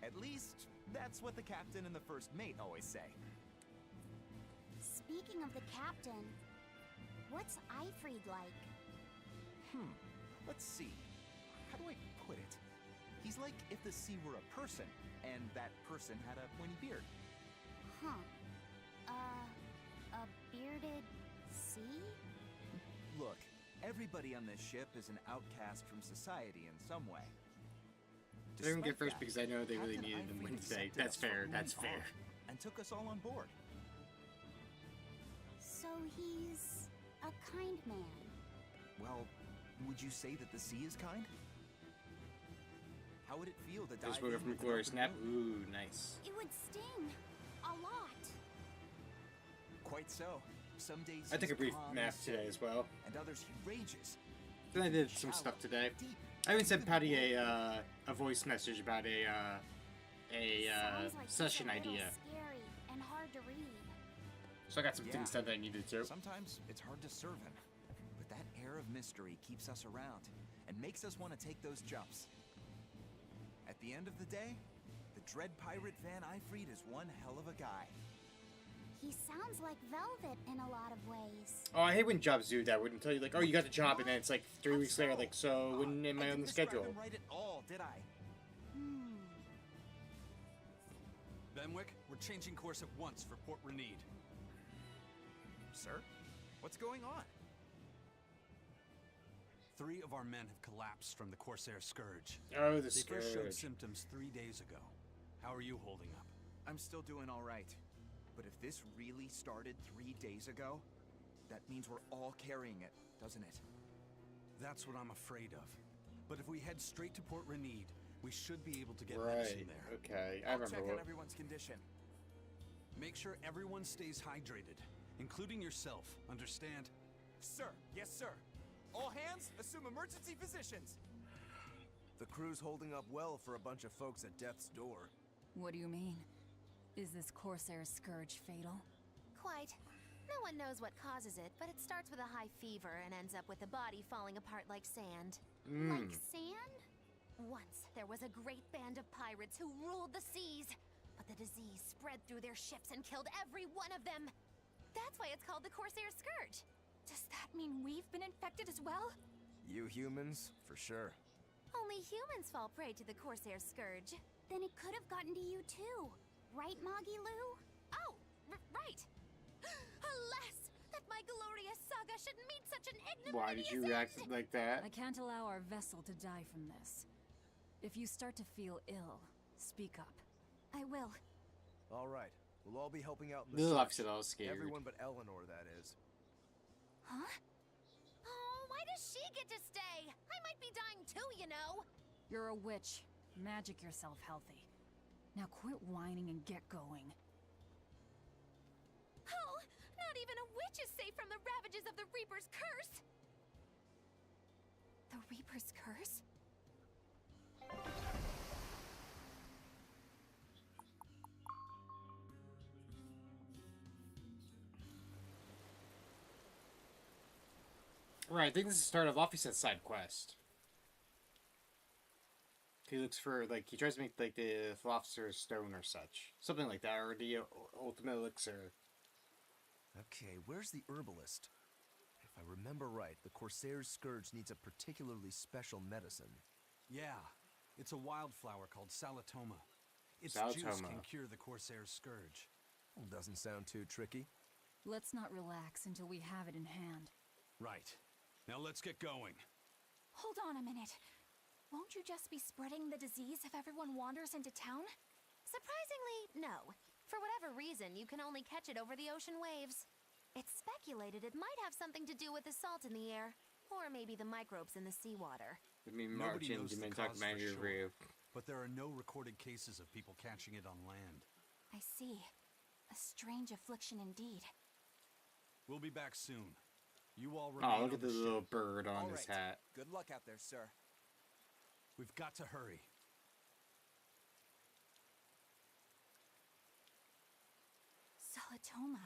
At least, that's what the captain and the first mate always say. Speaking of the captain, what's Eifried like? Let's see. How do I put it? He's like if the sea were a person, and that person had a pointy beard. Huh. A bearded sea? Look, everybody on this ship is an outcast from society in some way. I didn't get first Despite because I know they really Captain needed them Eifried Wednesday. accepted That's us for fair. who That's we fair. are, and took us all on board. So he's a kind man. Well, would you say that the sea is kind? How would it feel to Just dive woke in up from with an Glory open Snap. wound? Ooh, nice. It would sting. A lot. Quite so. Some days I took he's a brief calm nap and today as well. and others he rages. Then I did some stuff today. I even sent Patty a voice message about a Sounds like he's session a little idea. Scary and hard to read. So I got some Yeah. things done that I needed to. Sometimes it's hard to serve him, but that air of mystery keeps us around and makes us want to take those jumps. At the end of the day, the dread pirate Van Eifried is one hell of a guy. He sounds like Velvet in a lot of ways. Oh, I hate when jobs do that. Wouldn't tell you like, oh, you got the job, and then it's like 3 weeks later, like, so when am I on the schedule? Describe him right at all, did I? Benwick, we're changing course at once for Port Renede. Sir, what's going on? 3 of our men have collapsed from the Corsair Scourge. Oh, the They first showed Scourge. symptoms 3 days ago. How are you holding up? I'm still doing all right. But if this really started 3 days ago, that means we're all carrying it, doesn't it? That's what I'm afraid of. But if we head straight to Port Renede, we should be able to get Right. medicine there. Okay. I I'll remember check what. on everyone's condition. Make sure everyone stays hydrated, including yourself. Understand? Sir, yes, sir. All hands, assume emergency positions. The crew's holding up well for a bunch of folks at death's door. What do you mean? Is this Corsair Scourge fatal? Quite. No one knows what causes it, but it starts with a high fever and ends up with the body falling apart like sand. Like sand? Once, there was a great band of pirates who ruled the seas, but the disease spread through their ships and killed every one of them. That's why it's called the Corsair Scourge. Does that mean we've been infected as well? You humans, for sure. Only humans fall prey to the Corsair Scourge. Then it could have gotten to you too. Right, Moggy Lou? Oh, right. Alas, that my glorious saga should meet such an ignominious Why did you react end. like that? I can't allow our vessel to die from this. If you start to feel ill, speak up. I will. All right, we'll all be helping out in the This is search. obviously all scared. Everyone but Eleanor, that is. Huh? Oh, why does she get to stay? I might be dying too, you know. You're a witch. Magic yourself healthy. Now quit whining and get going. Oh, not even a witch is safe from the ravages of the Reaper's curse. The Reaper's curse? Right, I think this is the start of Lafayette's side quest. He looks for, like, he tries to make, like, the Philosopher's Stone or such. Something like that, or the Ultimate Elixir. Okay, where's the herbalist? If I remember right, the Corsair's Scourge needs a particularly special medicine. Yeah, it's a wildflower called Salatoma. Its juice Salatoma. can cure the Corsair's Scourge. Well, doesn't sound too tricky. Let's not relax until we have it in hand. Right. Now let's get going. Hold on a minute. Won't you just be spreading the disease if everyone wanders into town? Surprisingly, no. For whatever reason, you can only catch it over the ocean waves. It's speculated it might have something to do with the salt in the air, or maybe the microbes in the seawater. I mean, Nobody Martin, knows you the meant talk cause for manager sure, review. but there are no recorded cases of people catching it on land. I see. A strange affliction indeed. We'll be back soon. You all remain Oh, look on at the ship. little bird on All his right. hat. Good luck out there, sir. We've got to hurry. Salatoma.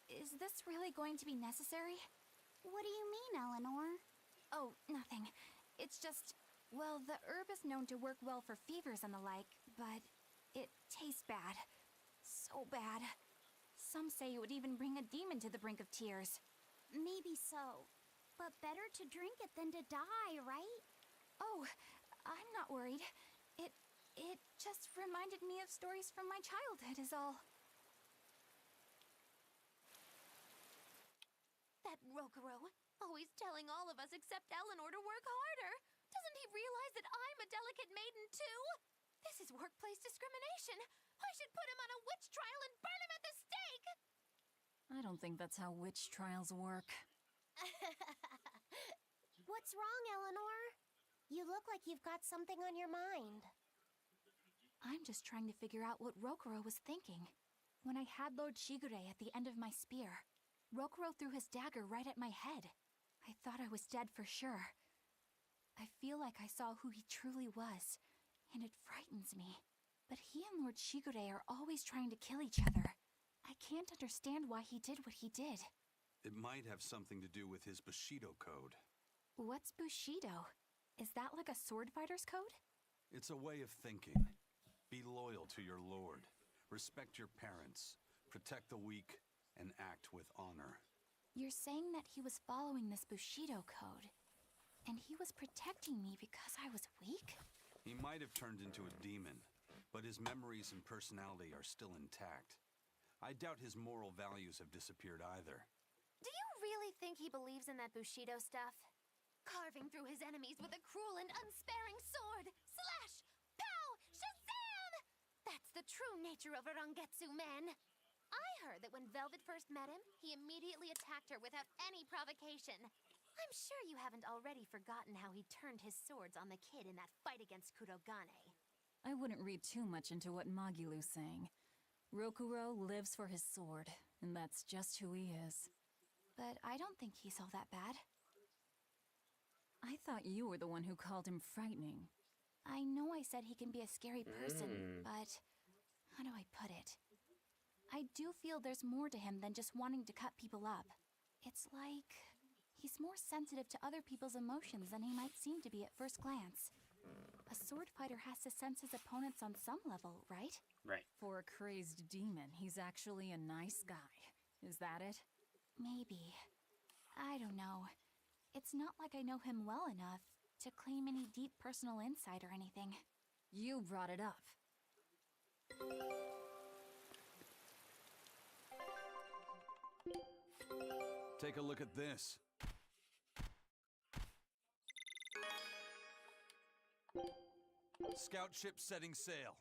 Is this really going to be necessary? What do you mean, Eleanor? Oh, nothing. It's just, well, the herb is known to work well for fevers and the like, but it tastes bad. So bad. Some say it would even bring a demon to the brink of tears. Maybe so. But better to drink it than to die, right? Oh, I'm not worried. It just reminded me of stories from my childhood is all. That Rokurou, always telling all of us except Eleanor to work harder. Doesn't he realize that I'm a delicate maiden too? This is workplace discrimination. I should put him on a witch trial and burn him at the stake. I don't think that's how witch trials work. What's wrong, Eleanor? You look like you've got something on your mind. I'm just trying to figure out what Rokurou was thinking. When I had Lord Shigure at the end of my spear, Rokurou threw his dagger right at my head. I thought I was dead for sure. I feel like I saw who he truly was, and it frightens me. But he and Lord Shigure are always trying to kill each other. I can't understand why he did what he did. It might have something to do with his Bushido code. What's Bushido? Is that like a sword fighter's code? It's a way of thinking. Be loyal to your lord. Respect your parents. Protect the weak. And act with honor. You're saying that he was following this Bushido code, and he was protecting me because I was weak? He might have turned into a demon, but his memories and personality are still intact. I doubt his moral values have disappeared either. Do you really think he believes in that Bushido stuff? carving through his enemies with a cruel and unsparing sword. Slash! Pow! Shazam! That's the true nature of a Rangetsu man. I heard that when Velvet first met him, he immediately attacked her without any provocation. I'm sure you haven't already forgotten how he turned his swords on the kid in that fight against Kurogane. I wouldn't read too much into what Magilu's saying. Rokurou lives for his sword, and that's just who he is. But I don't think he's all that bad. I thought you were the one who called him frightening. I know I said he can be a scary person, but how do I put it? I do feel there's more to him than just wanting to cut people up. It's like he's more sensitive to other people's emotions than he might seem to be at first glance. A sword fighter has to sense his opponents on some level, right? Right. For a crazed demon, he's actually a nice guy. Is that it? Maybe. I don't know. It's not like I know him well enough to claim any deep personal insight or anything. You brought it up. Take a look at this. Scout ship setting sail.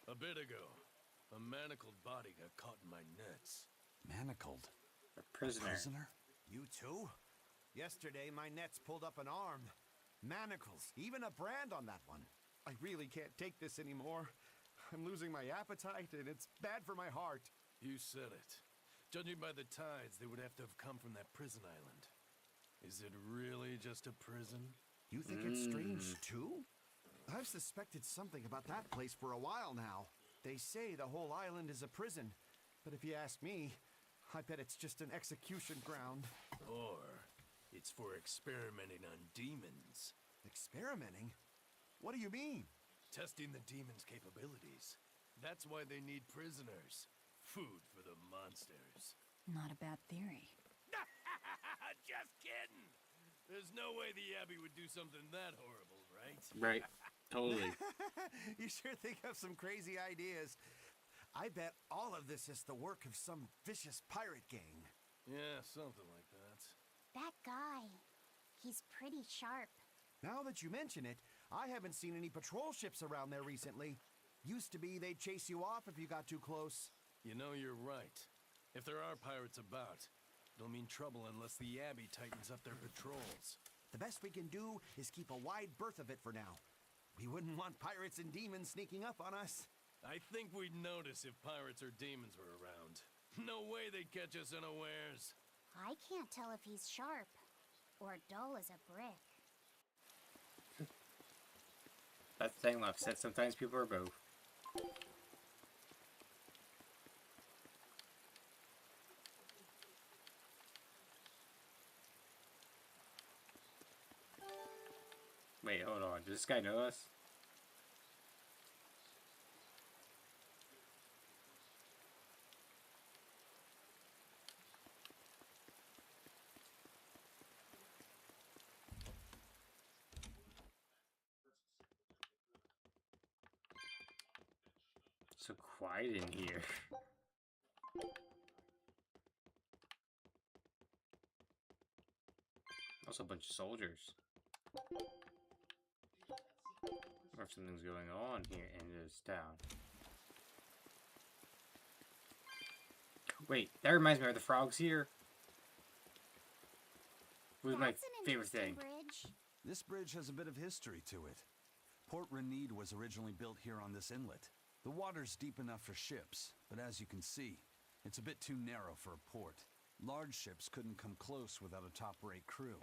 A bit ago, a manacled body got caught in my nets. Manacled? A prisoner. Prisoner? You too? Yesterday, my nets pulled up an arm. Manacles, even a brand on that one. I really can't take this anymore. I'm losing my appetite, and it's bad for my heart. You said it. Judging by the tides, they would have to have come from that prison island. Is it really just a prison? You think it's strange, too? I've suspected something about that place for a while now. They say the whole island is a prison, but if you ask me, I bet it's just an execution ground. Or it's for experimenting on demons. Experimenting? What do you mean? Testing the demons' capabilities. That's why they need prisoners. Food for the monsters. Not a bad theory. Just kidding! There's no way the Abbey would do something that horrible, right? Right. Totally. You sure think of some crazy ideas. I bet all of this is the work of some vicious pirate gang. Yeah, something like that. That guy. He's pretty sharp. Now that you mention it, I haven't seen any patrol ships around there recently. Used to be they'd chase you off if you got too close. You know, you're right. If there are pirates about, it'll mean trouble unless the Abbey tightens up their patrols. The best we can do is keep a wide berth of it for now. We wouldn't want pirates and demons sneaking up on us. I think we'd notice if pirates or demons were around. No way they'd catch us unawares. I can't tell if he's sharp or dull as a brick. That's the thing, Love said. Sometimes people are both. Wait, hold on. Does this guy know us? So quiet in here. Also a bunch of soldiers. Or if something's going on here in this town. Wait, that reminds me, are the frogs here? What was my favorite thing? Bridge. This bridge has a bit of history to it. Port Renede was originally built here on this inlet. The water's deep enough for ships, but as you can see, it's a bit too narrow for a port. Large ships couldn't come close without a top-rate crew.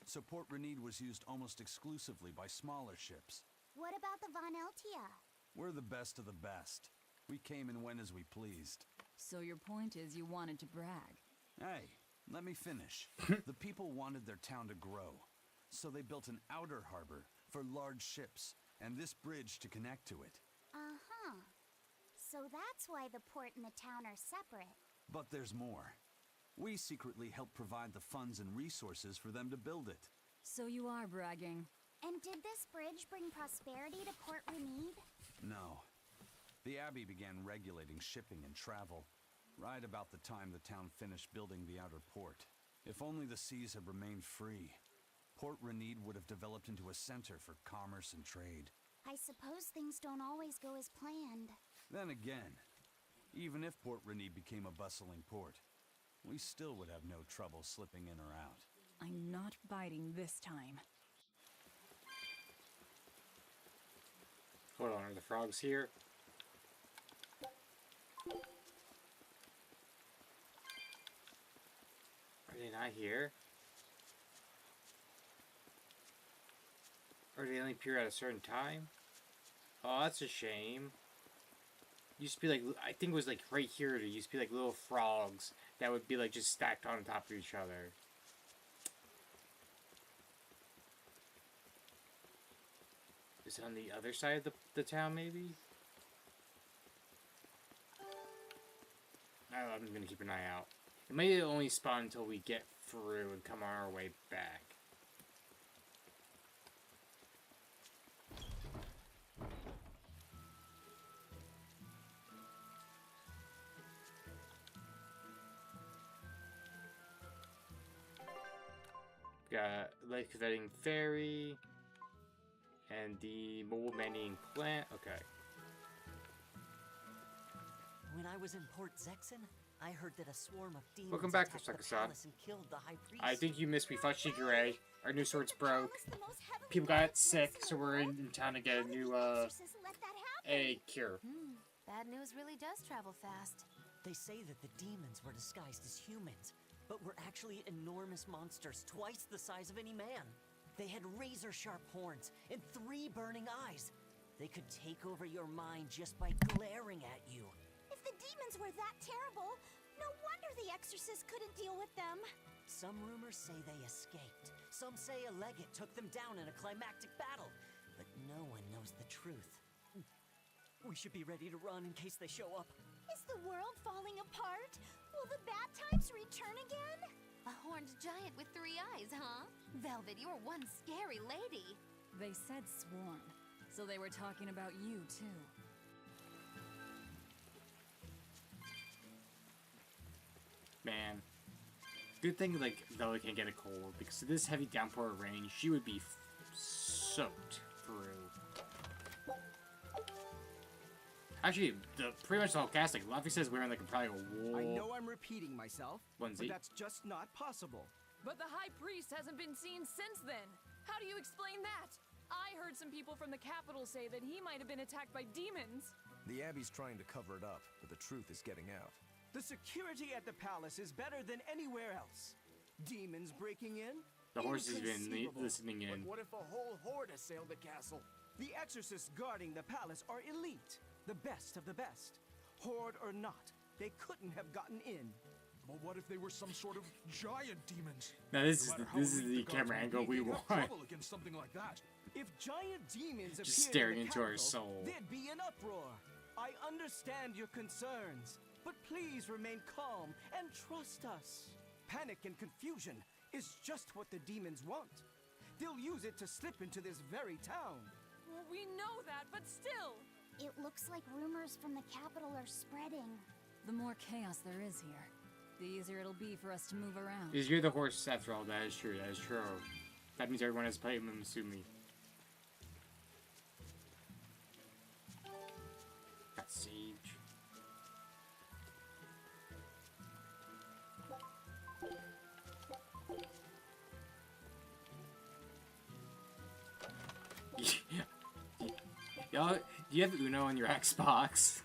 So Port Renede was used almost exclusively by smaller ships. What about the Von Eltia? We're the best of the best. We came and went as we pleased. So your point is you wanted to brag? Hey, let me finish. The people wanted their town to grow, so they built an outer harbor for large ships, and this bridge to connect to it. Uh-huh. So that's why the port and the town are separate. But there's more. We secretly helped provide the funds and resources for them to build it. So you are bragging. And did this bridge bring prosperity to Port Renede? No. The Abbey began regulating shipping and travel right about the time the town finished building the outer port. If only the seas had remained free, Port Renede would have developed into a center for commerce and trade. I suppose things don't always go as planned. Then again, even if Port Renede became a bustling port, we still would have no trouble slipping in or out. I'm not biting this time. Hold on, are the frogs here? Are they not here? Or do they only appear at a certain time? Oh, that's a shame. Used to be like, I think it was like right here, there used to be like little frogs that would be like just stacked on top of each other. Is it on the other side of the town, maybe? I'm gonna keep an eye out. It may only spawn until we get through and come on our way back. Got Lake Vetting Ferry and the Mole Manning Plant. Okay. When I was in Port Zexen, I heard that a swarm of demons Welcome back, attacked the Kosaka-san. palace and killed the high priest. I think you missed. We fought Shigure. Our new swords broke. People got sick, so we're in town to get a new a cure. Bad news really does travel fast. They say that the demons were disguised as humans, but were actually enormous monsters, twice the size of any man. They had razor-sharp horns and 3 burning eyes. They could take over your mind just by glaring at you. If the demons were that terrible, no wonder the exorcist couldn't deal with them. Some rumors say they escaped. Some say a legate took them down in a climactic battle. But no one knows the truth. We should be ready to run in case they show up. Is the world falling apart? Will the bad times return again? A horned giant with 3 eyes, huh? Velvet, you're one scary lady. They said swarm, so they were talking about you, too. Man. Good thing, like, Bella can't get a cold, because of this heavy downpour of rain, she would be soaked through. Actually, pretty much the whole cast, like, Luffy says wearing, like, probably a wool... I know I'm repeating myself, onesie. but that's just not possible. But the High Priest hasn't been seen since then. How do you explain that? I heard some people from the capital say that he might have been attacked by demons. The Abbey's trying to cover it up, but the truth is getting out. The security at the palace is better than anywhere else. Demons breaking in? The horse has been Inconceivable. listening in. But what if a whole horde assailed the castle? The exorcists guarding the palace are elite, the best of the best. Horde or not, they couldn't have gotten in. But what if they were some sort of giant demons? Now this No is matter how this is weak the gods camera may angle be, we they'd have want. trouble against something like that. If giant demons Just appeared staring in the into our capital, soul. there'd be an uproar. I understand your concerns, but please remain calm and trust us. Panic and confusion is just what the demons want. They'll use it to slip into this very town. Well, we know that, but still. It looks like rumors from the capital are spreading. The more chaos there is here, the easier it'll be for us to move around. Because you're the horse after all. That is true. That is true. That means everyone has played Mumusumi. Got Siege. Y'all, do you have Uno on your Xbox?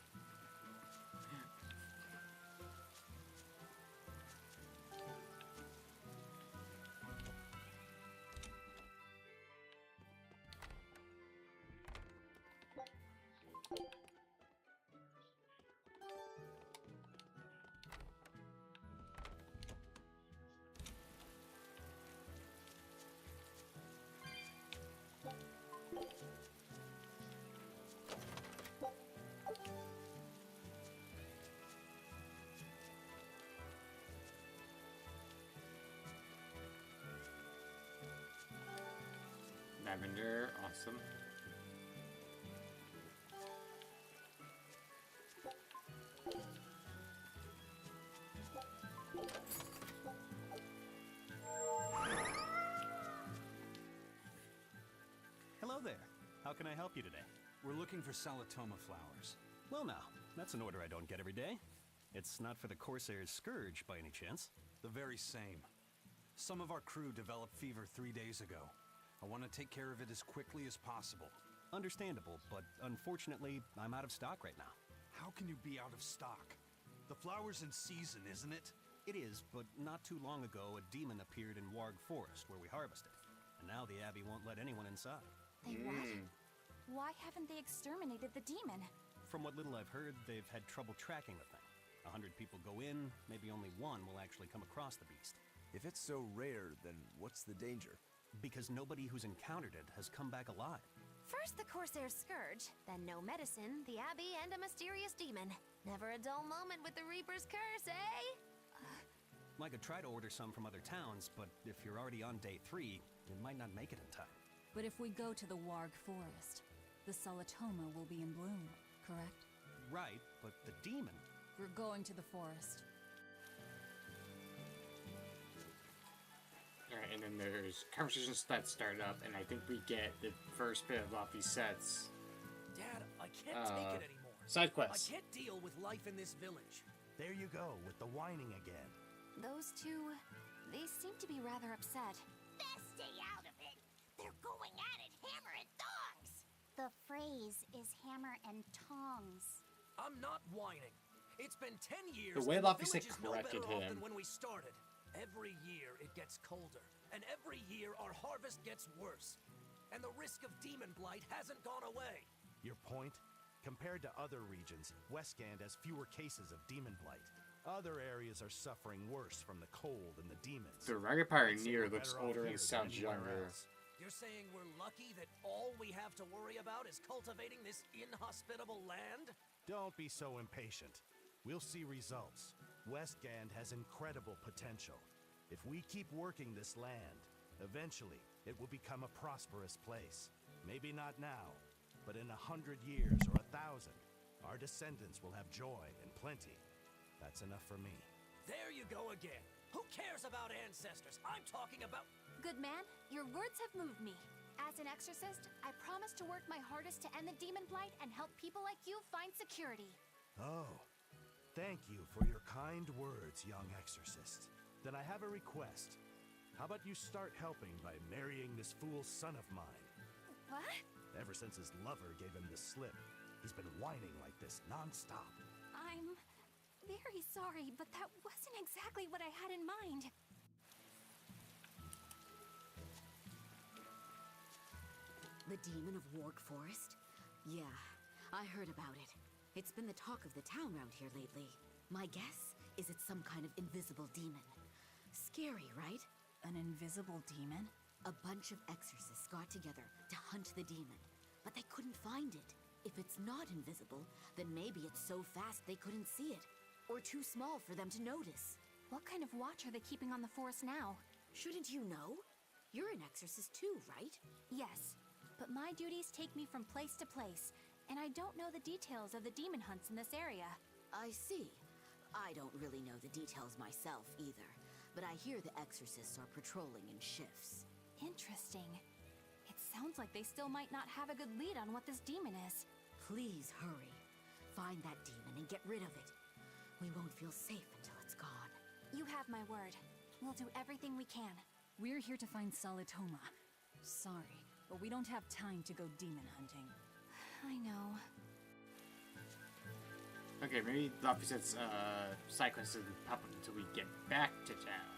lavender. Awesome. Hello there. How can I help you today? We're looking for Salatoma flowers. Well now, that's an order I don't get every day. It's not for the Corsair's Scourge, by any chance? The very same. Some of our crew developed fever 3 days ago. I want to take care of it as quickly as possible. Understandable, but unfortunately, I'm out of stock right now. How can you be out of stock? The flower's in season, isn't it? It is, but not too long ago, a demon appeared in Warg Forest, where we harvested. And now the Abbey won't let anyone inside. They what? Why haven't they exterminated the demon? From what little I've heard, they've had trouble tracking the thing. 100 people go in, maybe only one will actually come across the beast. If it's so rare, then what's the danger? Because nobody who's encountered it has come back alive. First the Corsair's Scourge, then no medicine, the Abbey, and a mysterious demon. Never a dull moment with the Reaper's Curse, eh? I could try to order some from other towns, but if you're already on day 3, you might not make it in time. But if we go to the Warg Forest, the Salatoma will be in bloom, correct? Right, but the demon... We're going to the forest. Alright, and then there's conversations that start up, and I think we get the first bit of Luffy sets. Dad, I can't take it anymore. Side quests. I can't deal with life in this village. There you go, with the whining again. Those two, they seem to be rather upset. Best stay out of it. They're going at it hammer and tongs. The phrase is hammer and tongs. I'm not whining. It's been 10 years. The way and Luffy said village is no corrected better off him. than when we started. Every year it gets colder, and every year our harvest gets worse. And the risk of demon blight hasn't gone away. Your point? Compared to other regions, Westgand has fewer cases of demon blight. Other areas are suffering worse from the cold and the demons. The Ragged Pioneer We're looks better off older here and than sounds anywhere younger. else. You're saying we're lucky that all we have to worry about is cultivating this inhospitable land? Don't be so impatient. We'll see results. Westgand has incredible potential. If we keep working this land, eventually it will become a prosperous place. Maybe not now, but in 100 years or 1,000, our descendants will have joy and plenty. That's enough for me. There you go again. Who cares about ancestors? I'm talking about... Good man, your words have moved me. As an exorcist, I promise to work my hardest to end the demon blight and help people like you find security. Oh, thank you for your kind words, young exorcist. Then I have a request. How about you start helping by marrying this fool son of mine? What? Ever since his lover gave him the slip, he's been whining like this nonstop. I'm very sorry, but that wasn't exactly what I had in mind. The demon of Warg Forest? Yeah, I heard about it. It's been the talk of the town round here lately. My guess is it's some kind of invisible demon. Scary, right? An invisible demon? A bunch of exorcists got together to hunt the demon, but they couldn't find it. If it's not invisible, then maybe it's so fast they couldn't see it, or too small for them to notice. What kind of watch are they keeping on the forest now? Shouldn't you know? You're an exorcist too, right? Yes, but my duties take me from place to place, and I don't know the details of the demon hunts in this area. I see. I don't really know the details myself either, but I hear the exorcists are patrolling in shifts. Interesting. It sounds like they still might not have a good lead on what this demon is. Please hurry. Find that demon and get rid of it. We won't feel safe until it's gone. You have my word. We'll do everything we can. We're here to find Salatoma. Sorry, but we don't have time to go demon hunting. I know. Okay, maybe Luffy says side quests doesn't pop up until we get back to town.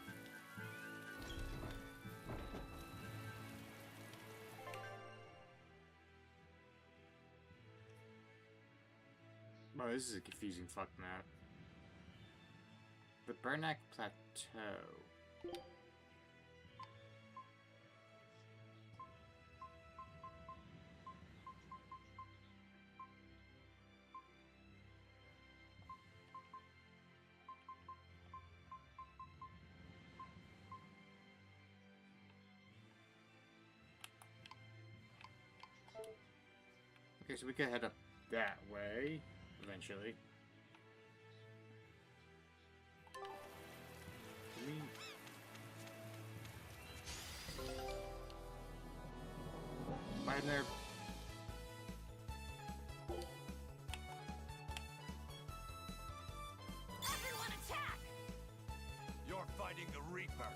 Oh, this is a confusing fuck map. The Burnak Plateau. Okay, so we can head up that way eventually. Can we... Find there. Everyone attack! You're fighting the Reaper.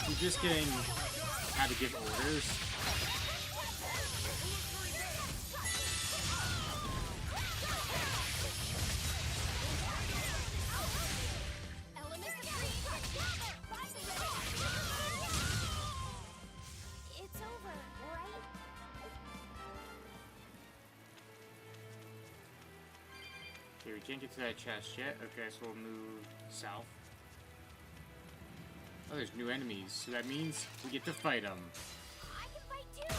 We're just getting how to give orders. It's over, right? Okay, we can't get to that chest yet. Okay, so we'll move south. Oh, there's new enemies, so that means we get to fight them. I can fight too!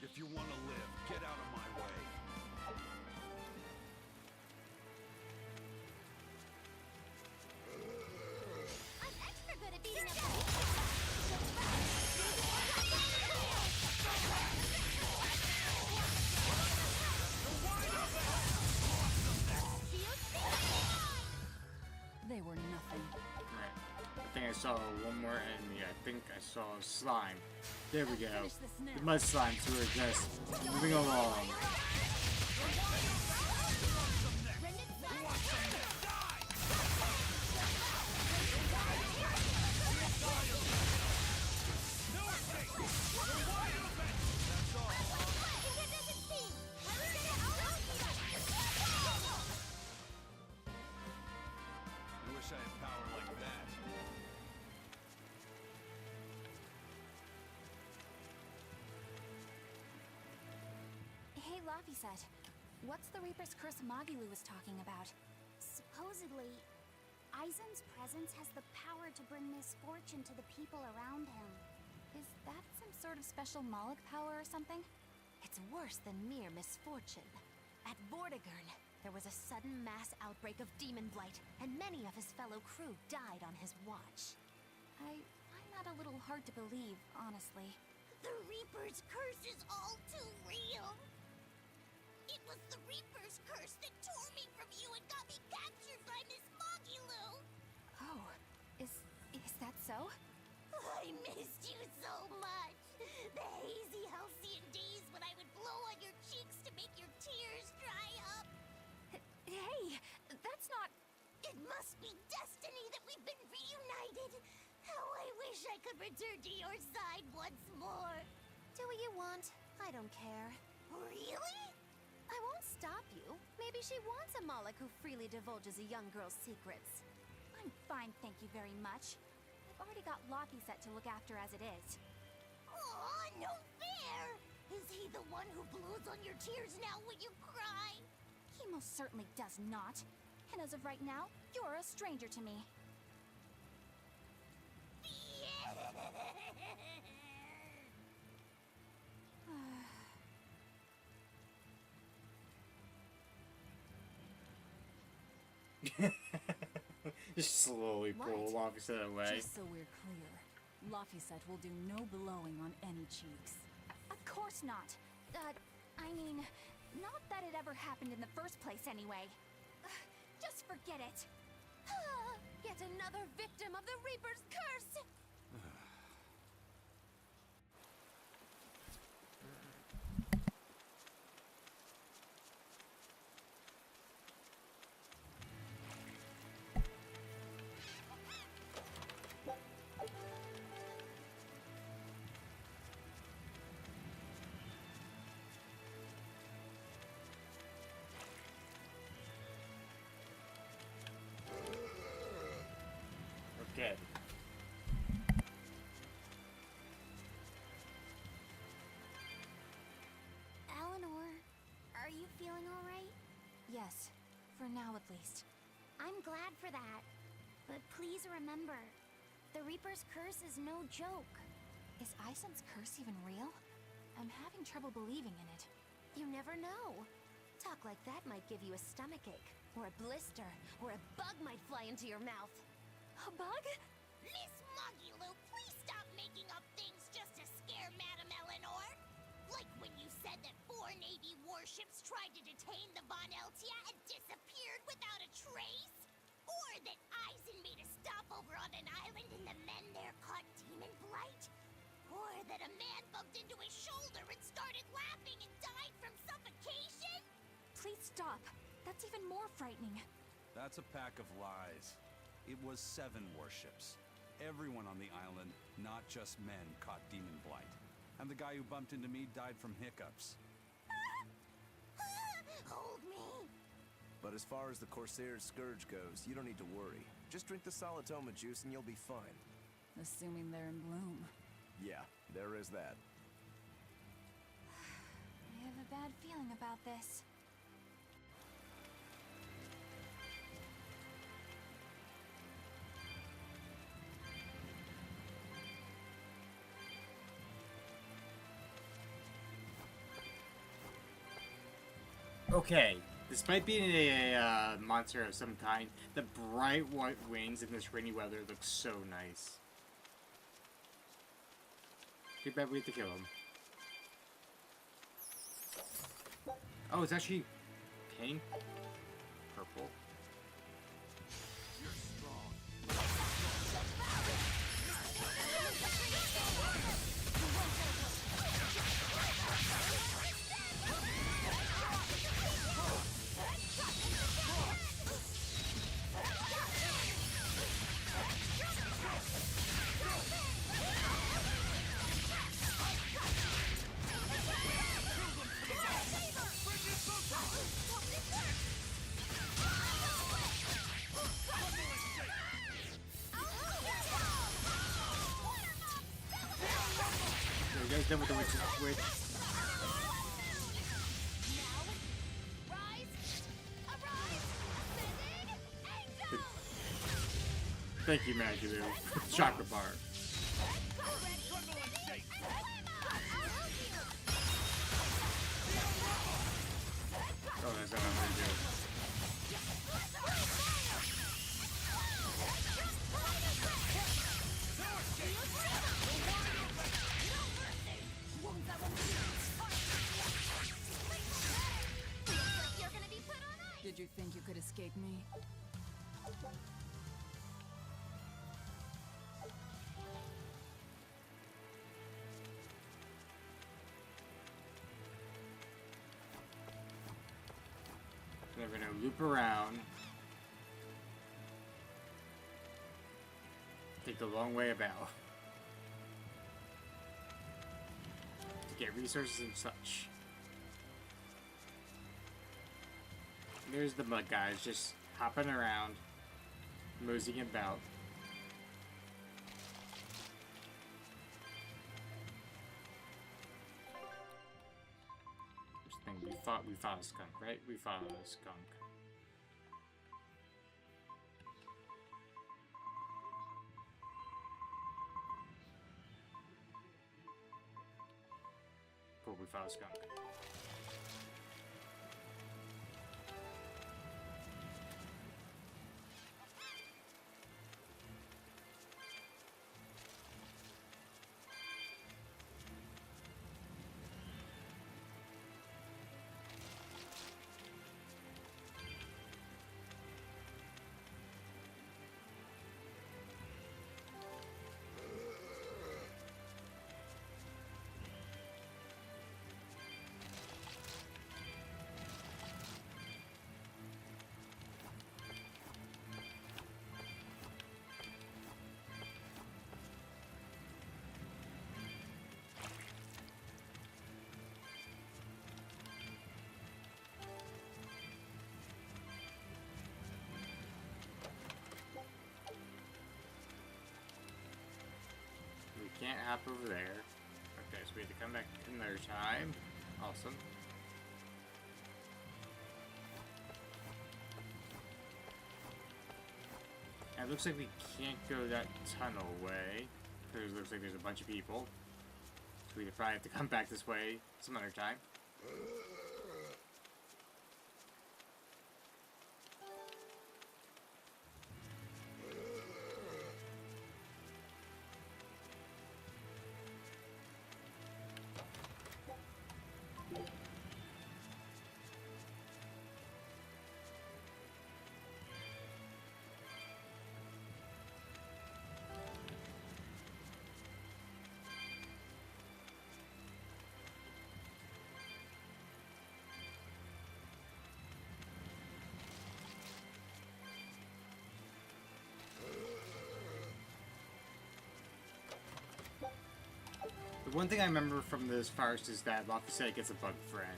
If you want to live, get out of my way. I'm extra good at beating up They were nothing. Alright. I think I saw one more enemy. I think I saw slime. There we go. The mud slime, so we're just moving along. I wish I had power like that. Hey, Laphicet. What's the Reaper's Curse Magilu was talking about? Supposedly, Aizen's presence has the power to bring misfortune to the people around him. Is that some sort of special Moloch power or something? It's worse than mere misfortune. At Vortigern, there was a sudden mass outbreak of demon blight, and many of his fellow crew died on his watch. I find that a little hard to believe, honestly. The Reaper's curse is all too real. It was the Reaper's curse that tore me from you and got me captured by Miss Magilu. Oh, is that so? I missed you so much. The hazy halcyon days when I would blow on your cheeks to make your tears dry up. Hey, that's not... It must be destiny that we've been reunited. How I wish I could return to your side once more. Do what you want. I don't care. Really? I won't stop you. Maybe she wants a Moloch who freely divulges a young girl's secrets. I'm fine, thank you very much. I've already got Laphicet to look after as it is. Aw, no fair! Is he the one who blows on your tears now when you cry? He most certainly does not. And as of right now, you're a stranger to me. Just slowly pull Laphicet away. Just so we're clear, Laphicet will do no blowing on any cheeks. Of course not. I mean, not that it ever happened in the first place anyway. Just forget it. Yet another victim of the Reaper's curse! Okay. Eleanor, are you feeling alright? Yes, for now at least. I'm glad for that. But please remember, the Reaper's curse is no joke. Is Isen's curse even real? I'm having trouble believing in it. You never know. Talk like that might give you a stomachache, or a blister, or a bug might fly into your mouth. A bug? Miss Muggyloo, please stop making up things just to scare Madame Eleanor. Like when you said that 4 Navy warships tried to detain the Von Eltia and disappeared without a trace? Or that Eisen made a stopover on an island and the men there caught demon blight? Or that a man bumped into his shoulder and started laughing and died from suffocation? Please stop. That's even more frightening. That's a pack of lies. It was 7 warships. Everyone on the island, not just men, caught demon blight. And the guy who bumped into me died from hiccups. Hold me. But as far as the Corsair's Scourge goes, you don't need to worry. Just drink the Solitoma juice and you'll be fine. Assuming they're in bloom. Yeah, there is that. I have a bad feeling about this. Okay, this might be a monster of some kind. The bright white wings in this rainy weather look so nice. Too bad we have to kill him. Oh, it's actually pink? Purple? You guys done with the witch? Thank you, Magilou. Chakra bar. Oh, that's not what I'm gonna do. Did you think you could escape me? They're gonna loop around. Take the long way about. To get resources and such. There's the mud guys just hopping around, moseying about. This thing we fought a skunk, right? We fought a skunk. Cool, we fought a skunk. can't hop over there. Okay, so we have to come back another time. Awesome. And it looks like we can't go that tunnel way, because it looks like there's a bunch of people. So we probably have to come back this way some other time. The one thing I remember from this first is that Luffy said it gets a bug friend.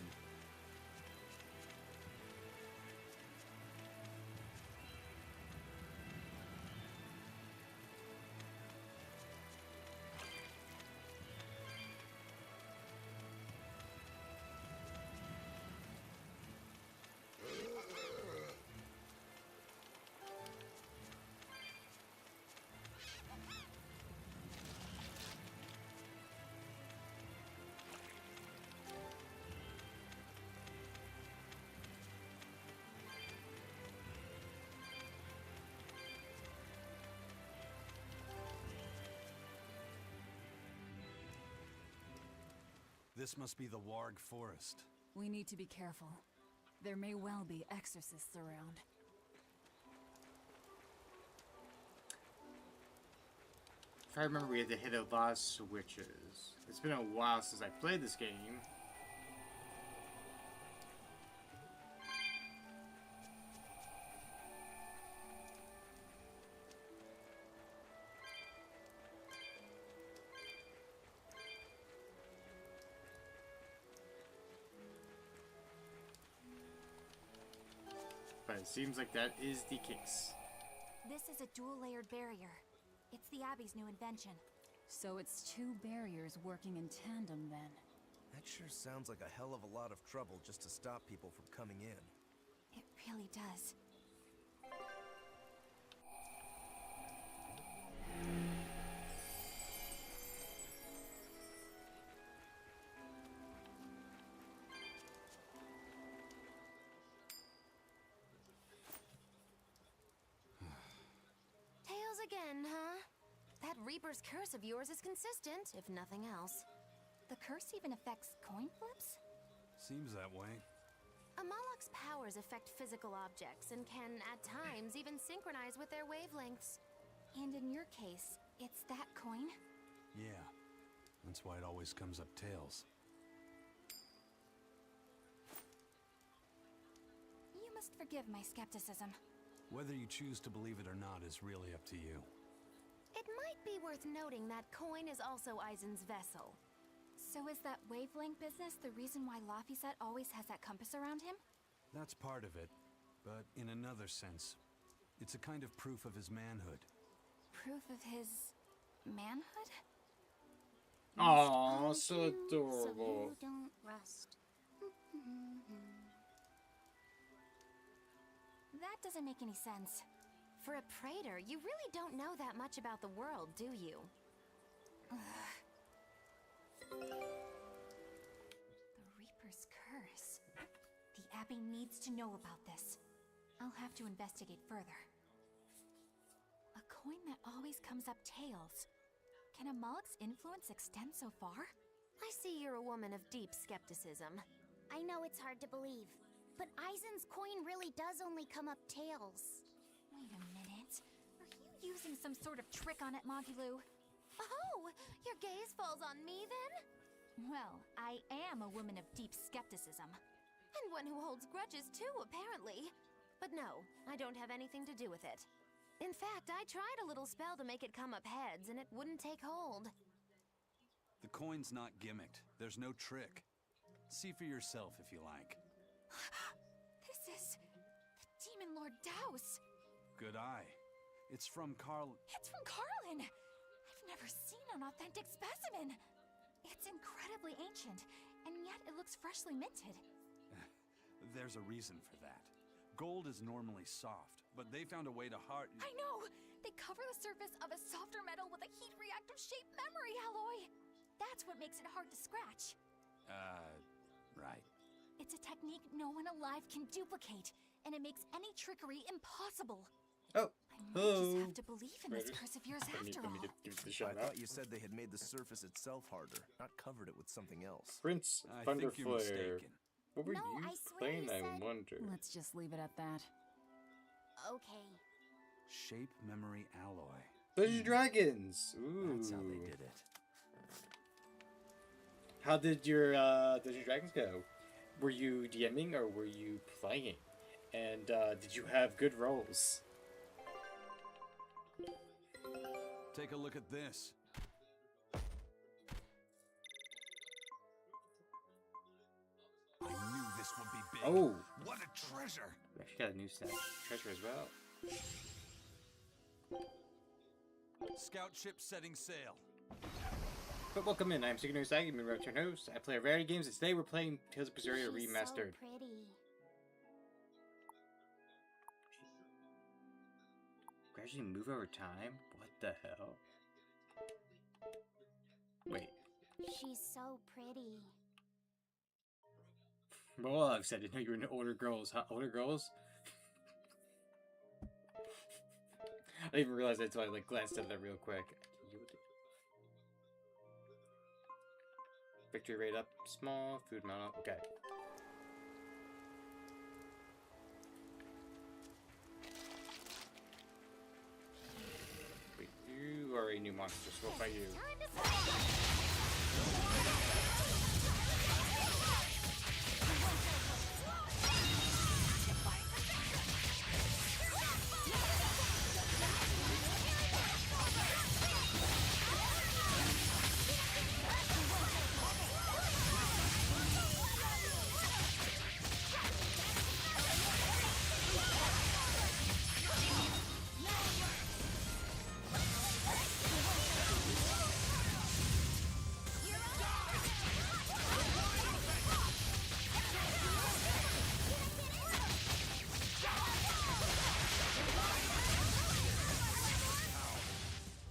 This must be the Warg Forest. We need to be careful. There may well be exorcists around. If I remember, we had to hit a lot of switches. It's been a while since I played this game. But it seems like that is the case. This is a dual-layered barrier. It's the Abbey's new invention. So it's two barriers working in tandem then. That sure sounds like a hell of a lot of trouble just to stop people from coming in. It really does. Tails again, huh? That Reaper's curse of yours is consistent, if nothing else. The curse even affects coin flips? Seems that way. Amalok's powers affect physical objects and can, at times, even synchronize with their wavelengths. And in your case, it's that coin? Yeah. That's why it always comes up tails. You must forgive my skepticism. Whether you choose to believe it or not is really up to you. It might be worth noting that coin is also Aizen's vessel. So is that wavelength business the reason why Laphicet always has that compass around him? That's part of it, but in another sense, it's a kind of proof of his manhood. Proof of his manhood? Aww, so adorable. So you don't rust. That doesn't make any sense. For a praetor, you really don't know that much about the world, do you? The Reaper's curse. The Abbey needs to know about this. I'll have to investigate further. A coin that always comes up tails. Can Amalek's influence extend so far? I see you're a woman of deep skepticism. I know it's hard to believe, but Aizen's coin really does only come up tails. Wait a minute. Are you using some sort of trick on it, Magilou? Oh, your gaze falls on me then? Well, I am a woman of deep skepticism. And one who holds grudges too, apparently. But no, I don't have anything to do with it. In fact, I tried a little spell to make it come up heads, and it wouldn't take hold. The coin's not gimmicked. There's no trick. See for yourself if you like. This is the Demon Lord Daos. Good eye. It's from Carl... It's from Carlin! I've I've never seen an authentic specimen. It's incredibly ancient, and yet it looks freshly minted. There's a reason for that. Gold is normally soft, but they found a way to harden. I know! They cover the surface of a softer metal with a heat-reactive shape memory alloy. That's what makes it hard to scratch. Right. It's a technique no one alive can duplicate, and it makes any trickery impossible. Oh, I might just have to believe in this curse of yours Let me after all. give it the shot I out. thought you said they had made the surface itself harder, not covered it with something else. Prince I think you're Thunderflare. mistaken. What were No, you I swear playing, you I said- wonder? Let's just leave it at that. Okay. Shape memory alloy. Dungeons and Dragons! Ooh. That's how they did it. How did your Dungeons and Dragons go? Were you DMing or were you playing? And did you have good rolls? Take a look at this. I knew this would be big. Oh! What a treasure! We actually got a new set treasure as well. Scout ship setting sail. But welcome in, I'm Signo Usagi, my return host. I play a variety of games, and today we're playing Tales of Berseria She's Remastered. so pretty. Gradually move over time? What the hell? Wait. She's so pretty. Well, I've said, I didn't know you were into older girls, huh? Older girls? I didn't even realize that until I like glanced at that real quick. Victory rate up, small, food amount up, okay. Wait, you are a new monster, so we'll fight you.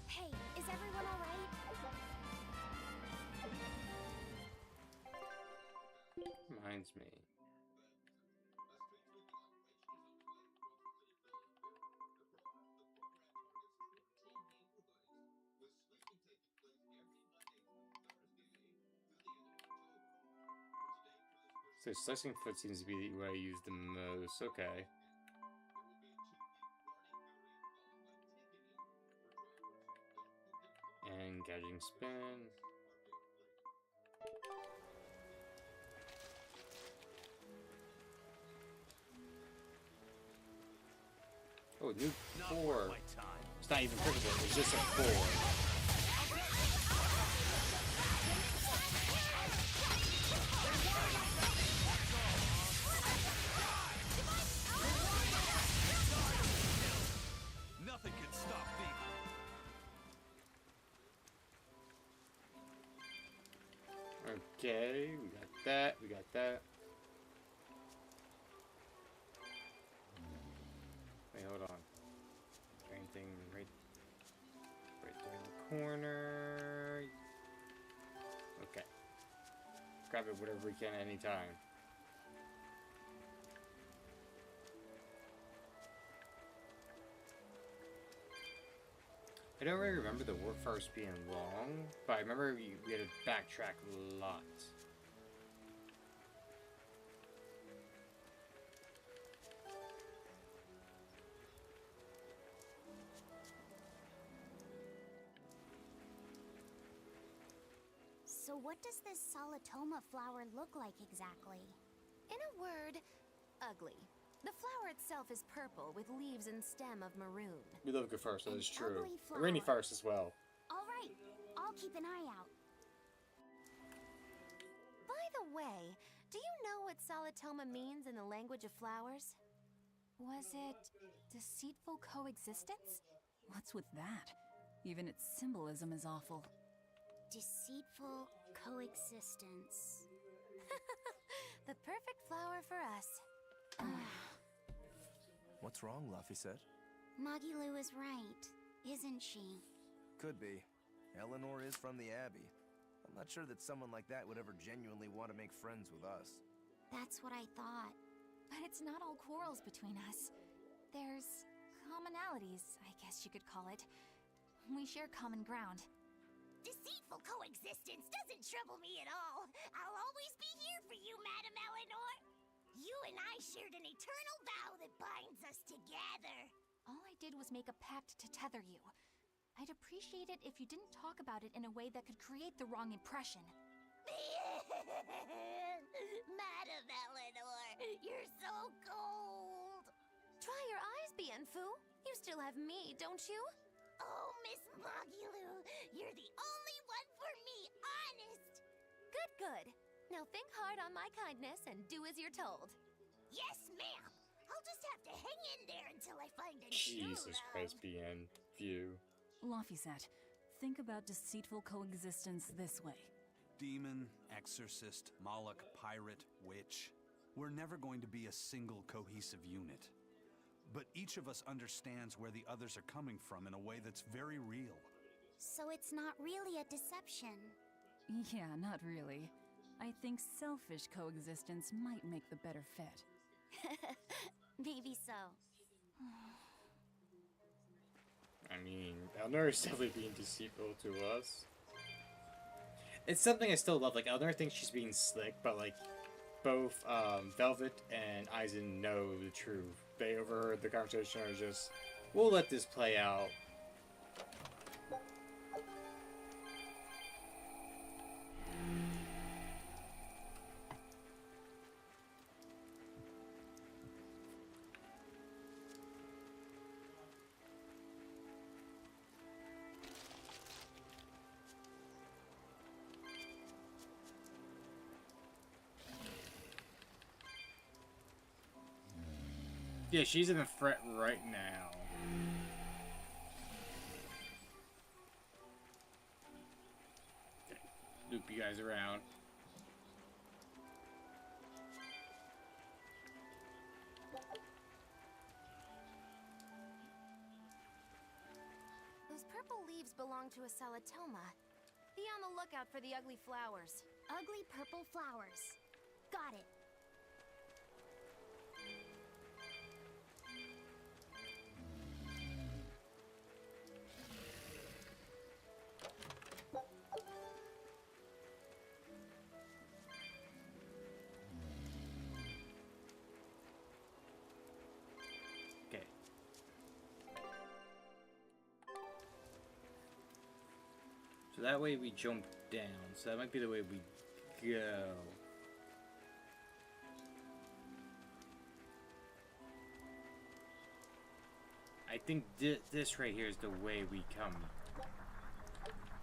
Hey, is everyone alright? Reminds me. So slicing foot seems to be what I use the most. Okay. And gouging spin. Oh, new 4. It's not even critical, it's just a 4. Nothing can stop Thief. Okay, we got that, we got that. Wait, hold on. Anything right there in the corner. Okay. Grab it whatever we can anytime. I don't really remember the workforce being long, but I remember we had to backtrack a lot. So what does this Solitoma flower look like exactly? In a word, ugly. The flower itself is purple with leaves and stem of maroon. We love good first, that is true. ugly Rainy flower. farce as well. Alright, I'll keep an eye out. By the way, do you know what Solitoma means in the language of flowers? Was it deceitful coexistence? What's with that? Even its symbolism is awful. Deceitful coexistence. The perfect flower for us. What's wrong, Laphicet? Magilu is right, isn't she? Could be. Eleanor is from the Abbey. I'm not sure that someone like that would ever genuinely want to make friends with us. That's what I thought. But it's not all quarrels between us. There's commonalities, I guess you could call it. We share common ground. Deceitful coexistence doesn't trouble me at all. I'll always be here for you, Madam Eleanor. You and I shared an eternal vow that binds us together. All I did was make a pact to tether you. I'd appreciate it if you didn't talk about it in a way that could create the wrong impression. Madam Eleanor, you're so cold. Try your eyes, Bienfu. You still have me, don't you? Oh, Miss Magilu, you're the only one for me, honest. Good, good. Now think hard on my kindness and do as you're told. Yes, ma'am. I'll just have to hang in there until I find a true Jesus love. Christ, BN. View. Laphicet, think about deceitful coexistence this way. Demon, exorcist, Moloch, pirate, witch. We're never going to be a single cohesive unit. But each of us understands where the others are coming from in a way that's very real. So it's not really a deception. Yeah, not really. I think selfish coexistence might make the better fit. Maybe so. I mean, Eleanor is definitely being deceitful to us. It's something I still love. Like, Eleanor thinks she's being slick, but, like, both Velvet and Eisen know the truth. They overheard the conversation and are just, we'll let this play out. Yeah, she's in a threat right now. Okay, loop you guys around. Those purple leaves belong to a salatoma. Be on the lookout for the ugly flowers. Ugly purple flowers. Got it. Okay. So that way we jump down. So that might be the way we go. I think this right here is the way we come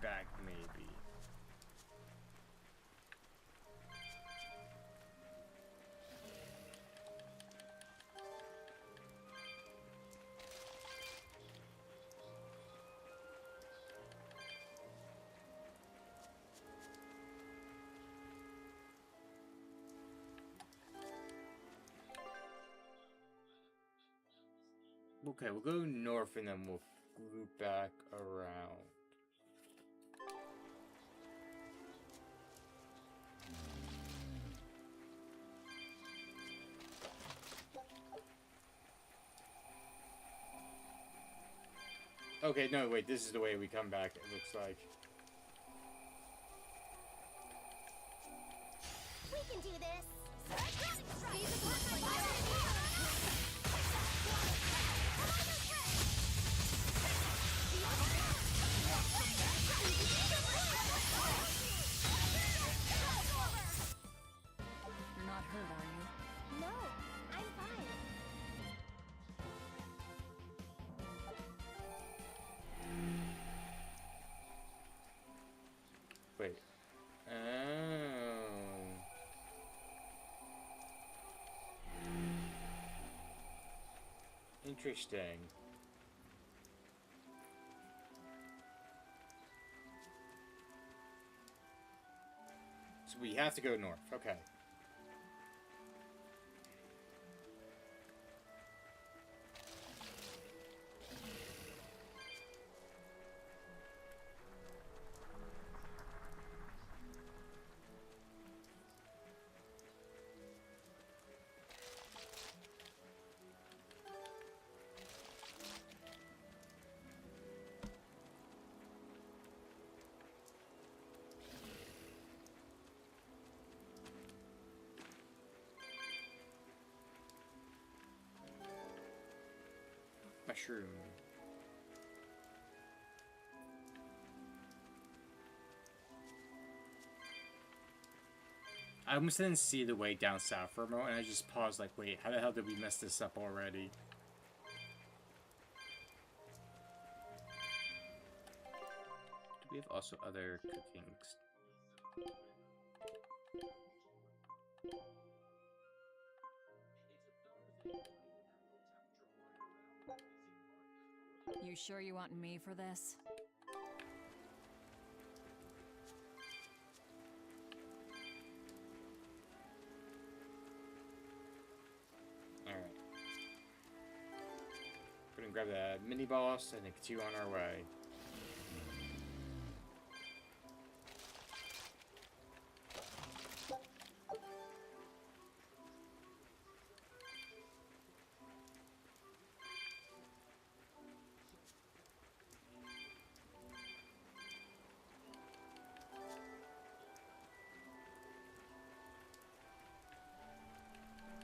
back, maybe. Okay, we'll go north and then we'll loop back around. Okay, no, wait, this is the way we come back, it looks like. We can do this. You're not hurt, are you? No, I'm fine. Wait. Oh. Interesting. So we have to go north. Okay. Mushroom. I almost didn't see the way down south for a moment, and I just paused like, wait, how the hell did we mess this up already? Do we have also other cookings? You sure you want me for this? Alright. We're gonna grab that mini boss and then continue on our way.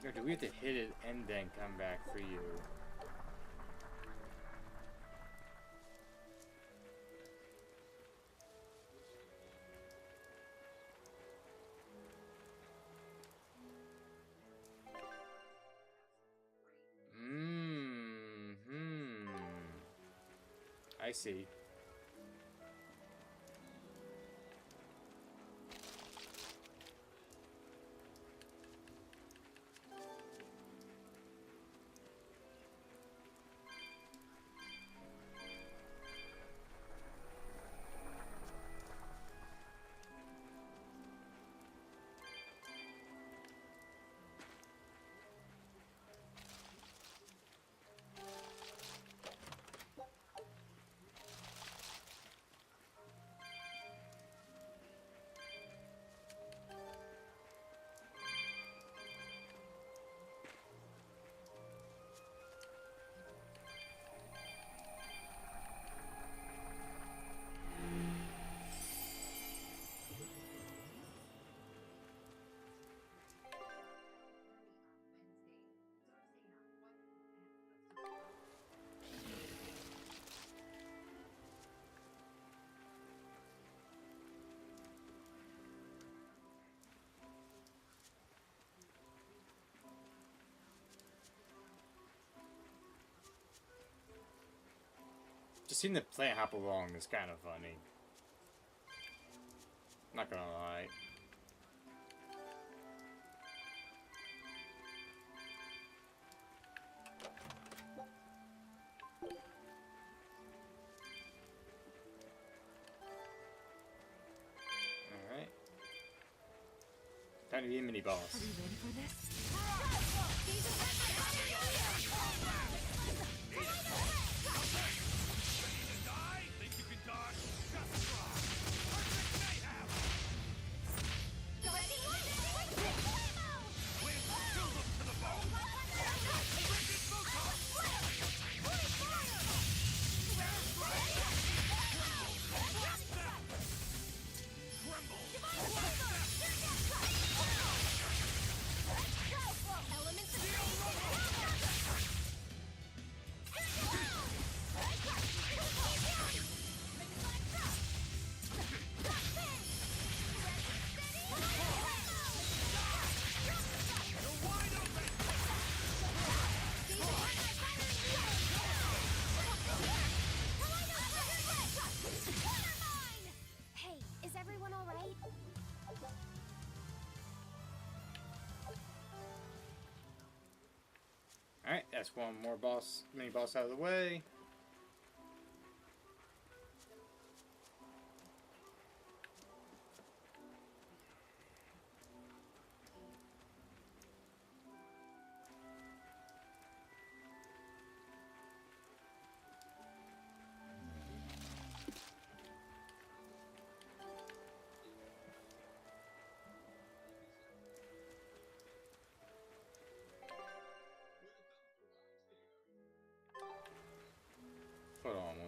Or do we have to hit it and then come back for you? I see. Just seeing the plant hop along is kind of funny. Not gonna lie. Alright. Time to be a mini boss. Are you ready for this? Alright, that's one more boss, mini boss out of the way.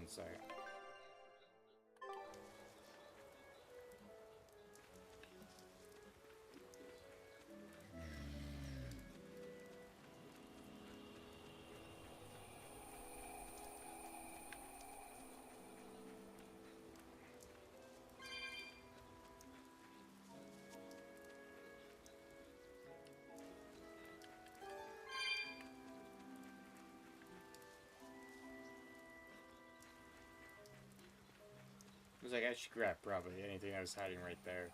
One second. I was like, I should grab probably anything I was hiding right there.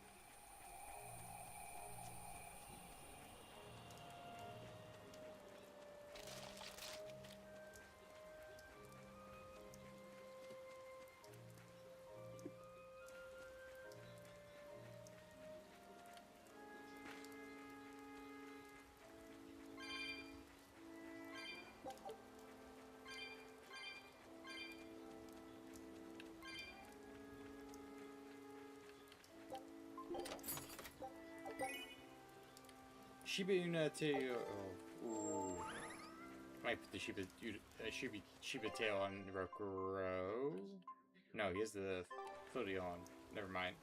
Shiba tail. Oh, ooh. Might put the Shiba tail on Rokurou. No, he has the floaty on. Never mind.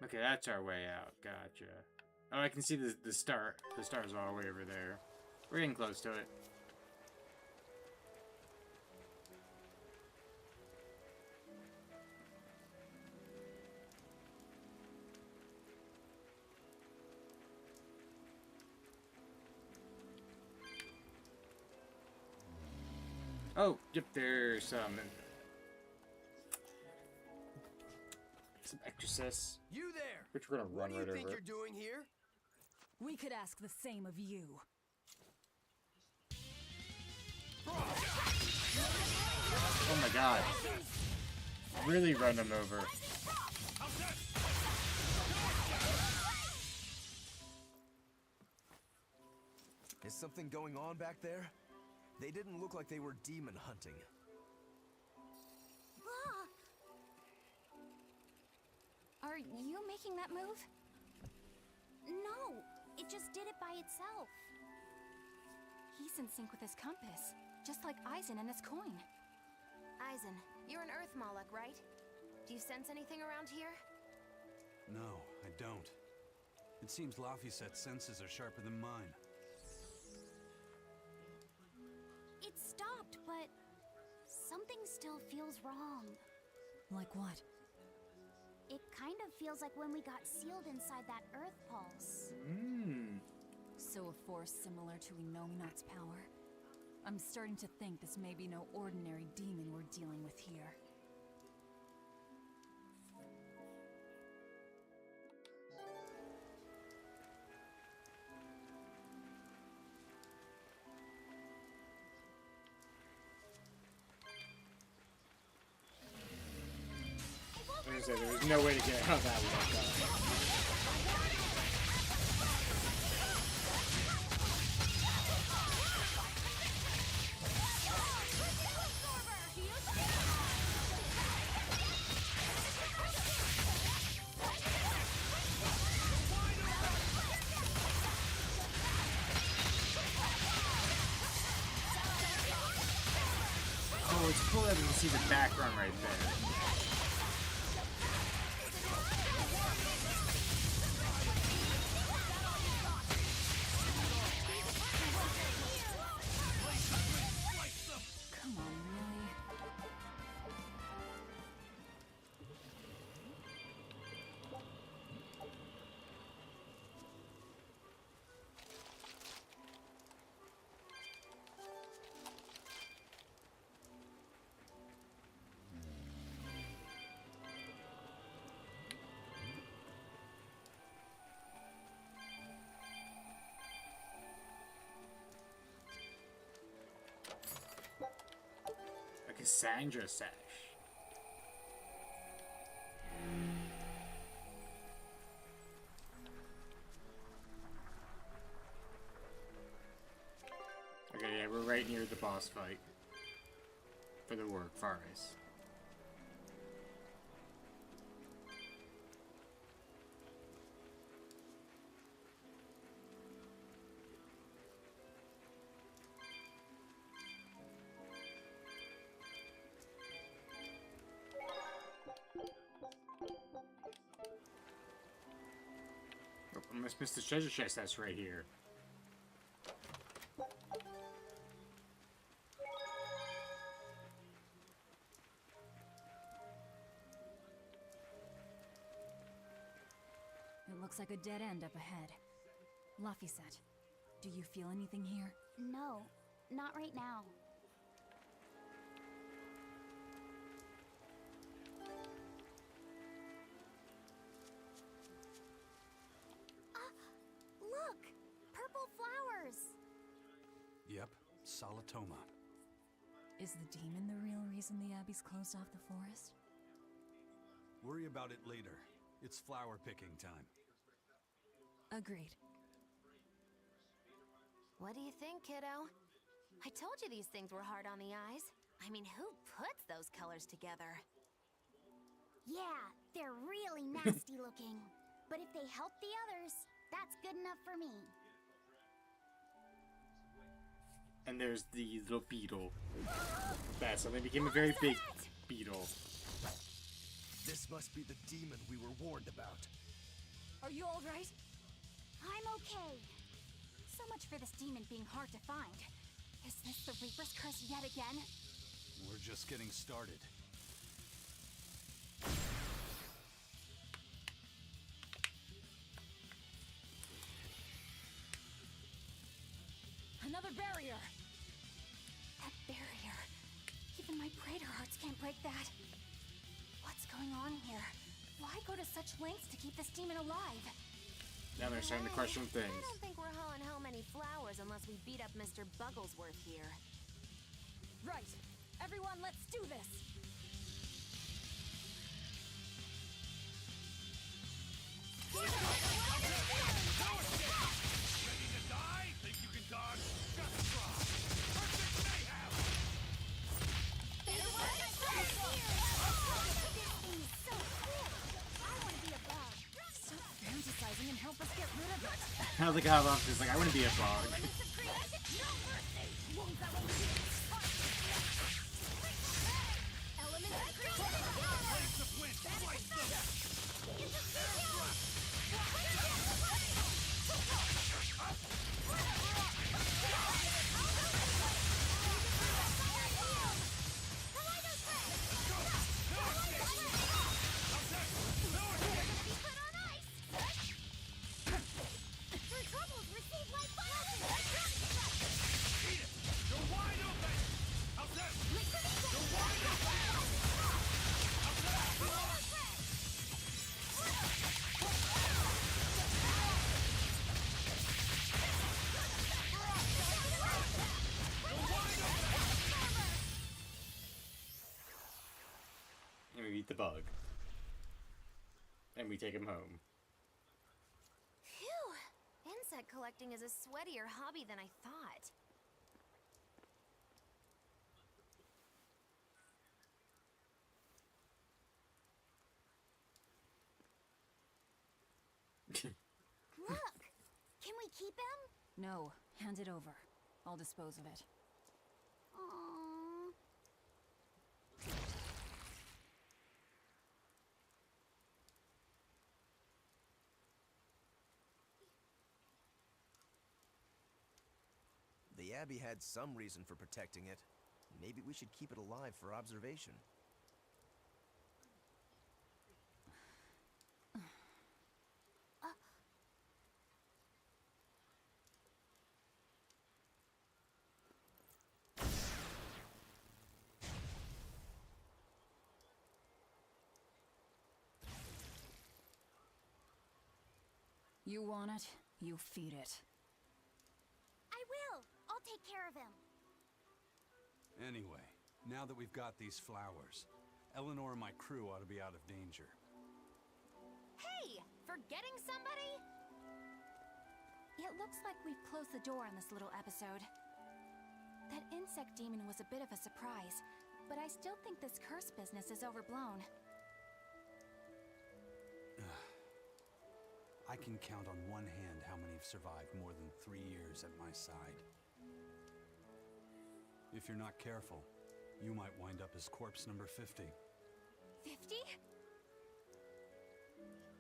Okay, that's our way out. Gotcha. Oh, I can see the star. The star's all the way over there. We're getting close to it. Oh, yep, there's some exorcists. You there! Which we're gonna run right over. What do you think you're doing here? We could ask the same of you. Oh my god. Really run them over. Is something going on back there? They didn't look like they were demon hunting. Are you making that move? No, it just did it by itself. He's in sync with his compass, just like Eisen and his coin. Eisen, you're an Earth Moloch, right? Do you sense anything around here? No, I don't. It seems Laphicet's senses are sharper than mine. It stopped, but something still feels wrong. Like what? It kind of feels like when we got sealed inside that Earth Pulse. So a force similar to Inominat's power? I'm starting to think this may be no ordinary demon we're dealing with here. I was gonna say, there was no way to get out of that one. Oh, it's cool that we can see the background right there. Come on, really? A Cassandra sash. right near the boss fight for the work forest. Oh, I must miss the treasure chest that's right here. It looks like a dead end up ahead. Laphicet, do you feel anything here? No, not right now. Look! Purple flowers! Yep, Salatoma. Is the demon the real reason the Abbey's closed off the forest? Worry about it later. It's flower picking time. Agreed. What do you think, kiddo? I told you these things were hard on the eyes. I mean, who puts those colors together? Yeah, they're really nasty looking. But if they help the others, that's good enough for me. And there's the little beetle. That suddenly became a very big beetle. This must be the demon we were warned about. Are you all right? I'm okay. So much for this demon being hard to find. Is this the Reaper's curse yet again? We're just getting started. Another barrier! That barrier. Even my praetor hearts can't break that. What's going on here? Why go to such lengths to keep this demon alive? Now they're starting to question things. I don't think we're hauling home any flowers unless we beat up Mr. Bugglesworth here. Right. Everyone, let's do this! Ready to die? Think you can dodge? Just try. Perfect mayhem! Stop fantasizing and help us get rid of it! Now the guy left is like, I want to be a bug. And we beat the bug. And we take him home. Phew! Insect collecting is a sweatier hobby than I thought. Look! Can we keep him? No, hand it over. I'll dispose of it. Aww. The Abbey had some reason for protecting it. Maybe we should keep it alive for observation. You want it, you feed it. I will! I'll take care of him. Anyway, now that we've got these flowers, Eleanor and my crew ought to be out of danger. Hey! Forgetting somebody? It looks like we've closed the door on this little episode. That insect demon was a bit of a surprise, but I still think this curse business is overblown. I can count on one hand how many have survived more than 3 years at my side. If you're not careful, you might wind up as corpse number 50. 50?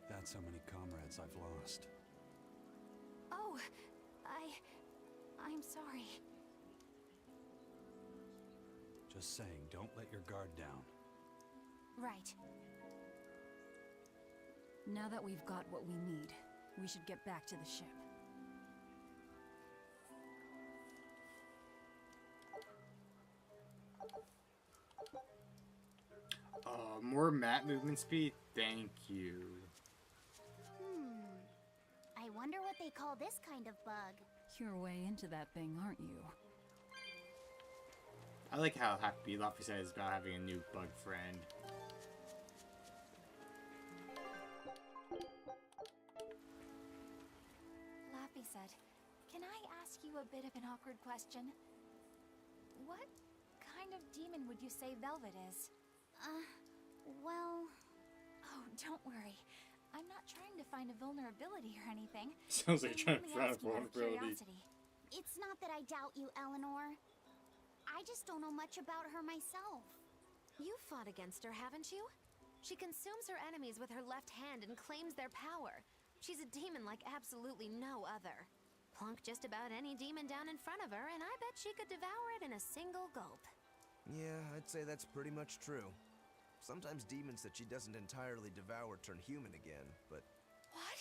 That's how many comrades I've lost. Oh, I'm sorry. Just saying, don't let your guard down. Right. Now that we've got what we need, we should get back to the ship. More map movement speed? Thank you. I wonder what they call this kind of bug. You're way into that thing, aren't you? I like how happy Luffy says about having a new bug friend. Lappy said, "Can I ask you a bit of an awkward question? What kind of demon would you say Velvet is?" Well... Oh, don't worry. I'm not trying to find a vulnerability or anything. Sounds like I'm trying to only find a asking out of vulnerability. curiosity. It's not that I doubt you, Eleanor. I just don't know much about her myself. You've fought against her, haven't you? She consumes her enemies with her left hand and claims their power. She's a demon like absolutely no other. Plunk just about any demon down in front of her, and I bet she could devour it in a single gulp. Yeah, I'd say that's pretty much true. Sometimes demons that she doesn't entirely devour turn human again, but... What?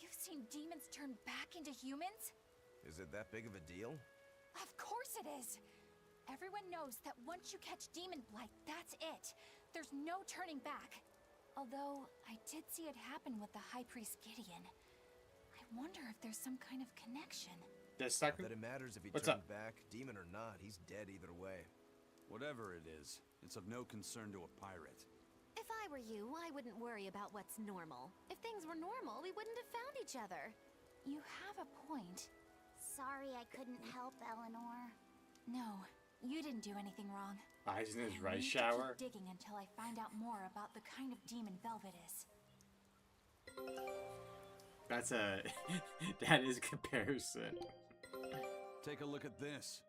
You've seen demons turn back into humans? Is it that big of a deal? Of course it is! Everyone knows that once you catch demon blight, that's it. There's no turning back. Although, I did see it happen with the High Priest Gideon. I wonder if there's some kind of connection. Not that it matters if he What's turned up? back, demon or not, he's dead either way. Whatever it is, it's of no concern to a pirate. If I were you, I wouldn't worry about what's normal. If things were normal, we wouldn't have found each other. You have a point. Sorry I couldn't help, Eleanor. No, you didn't do anything wrong. Eyes in his I rice need to shower. keep digging until I find out more about the kind of demon Velvet is. That's a... that is a comparison. Take a look at this.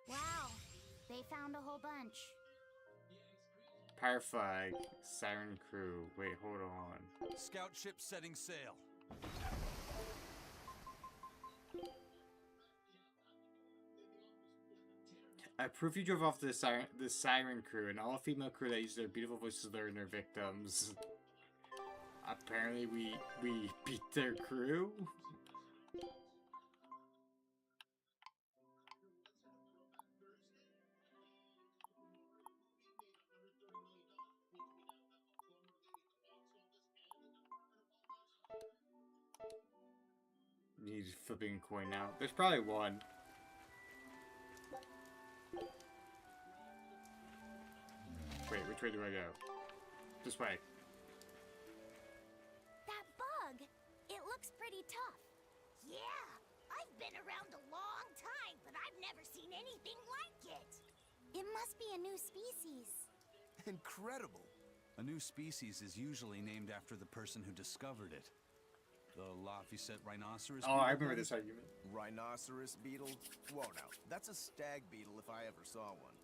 Wow, they found a whole bunch. Pirate flag, siren crew. Wait, hold on. Scout ship setting sail. I proof you drove off the siren crew, an all-female crew that uses their beautiful voices to lure their victims. Apparently we beat their crew? Need flipping coin now. There's probably one. Wait, which way do I go? This way. That bug! It looks pretty tough. Yeah, I've been around a long time, but I've never seen anything like it. It must be a new species. Incredible! A new species is usually named after the person who discovered it. The Lafayette rhinoceros Oh, beetle, I remember then? this argument. Rhinoceros beetle? Whoa now, that's a stag beetle if I ever saw one.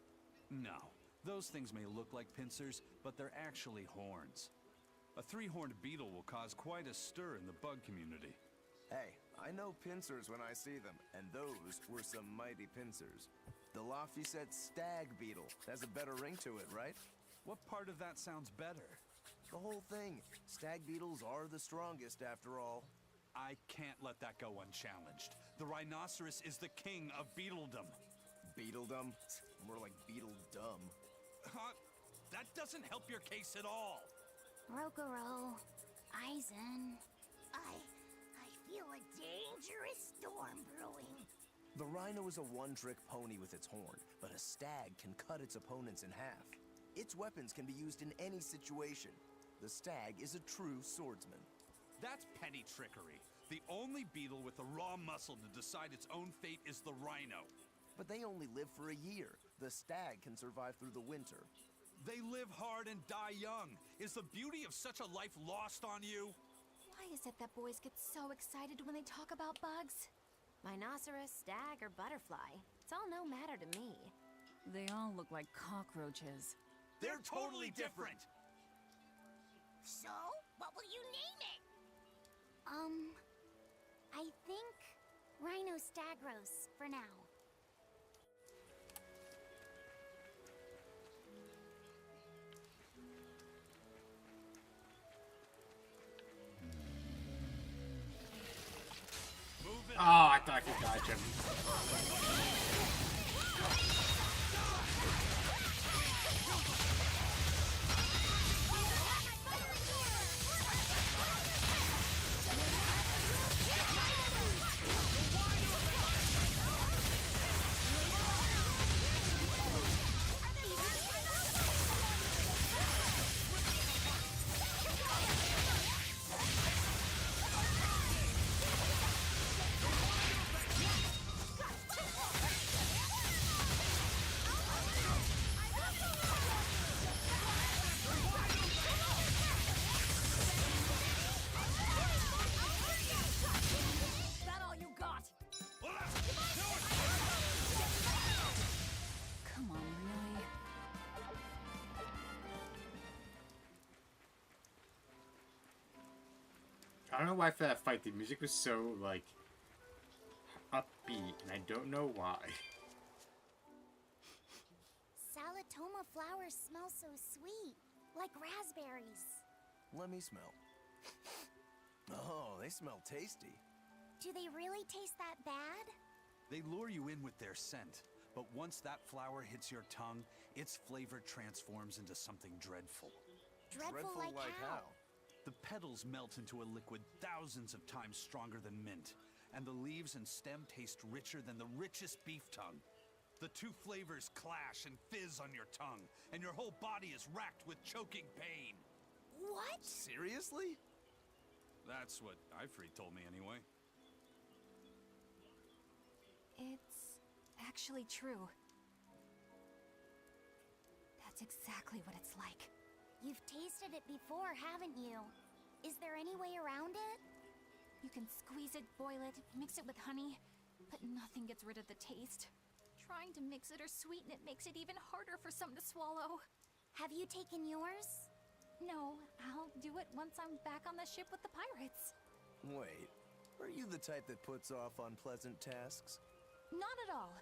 No. Those things may look like pincers, but they're actually horns. A three-horned beetle will cause quite a stir in the bug community. Hey, I know pincers when I see them, and those were some mighty pincers. The Lafayette stag beetle has a better ring to it, right? What part of that sounds better? The whole thing. Stag beetles are the strongest after all. I can't let that go unchallenged. The rhinoceros is the king of beetledom. Beetledom? More like beetle dumb. That doesn't help your case at all. Rokurou, Aizen. I feel a dangerous storm brewing. The rhino is a one-trick pony with its horn, but a stag can cut its opponents in half. Its weapons can be used in any situation. The stag is a true swordsman. That's petty trickery. The only beetle with the raw muscle to decide its own fate is the rhino. But they only live for a year. The stag can survive through the winter. They live hard and die young. Is the beauty of such a life lost on you? Why is it that boys get so excited when they talk about bugs? Rhinoceros, stag, or butterfly. It's all no matter to me. They all look like cockroaches. They're totally different! So, what will you name it? I think Rhinostagros for now. Oh, I thought I could dodge him. That all you got? Come on, really? I don't know why for that fight the music was so, like, upbeat, and I don't know why. Salatoma flowers smell so sweet, like raspberries. Let me smell. Oh, they smell tasty. Do they really taste that bad? They lure you in with their scent, but once that flower hits your tongue, its flavor transforms into something dreadful. Dreadful like how? The petals melt into a liquid thousands of times stronger than mint, and the leaves and stem taste richer than the richest beef tongue. The two flavors clash and fizz on your tongue, and your whole body is racked with choking pain. What? Seriously? That's what Ifrit told me anyway. It's actually true. That's exactly what it's like. You've tasted it before, haven't you? Is there any way around it? You can squeeze it, boil it, mix it with honey, but nothing gets rid of the taste. Trying to mix it or sweeten it makes it even harder for some to swallow. Have you taken yours? No, I'll do it once I'm back on the ship with the pirates. Wait, are you the type that puts off unpleasant tasks? Not at all.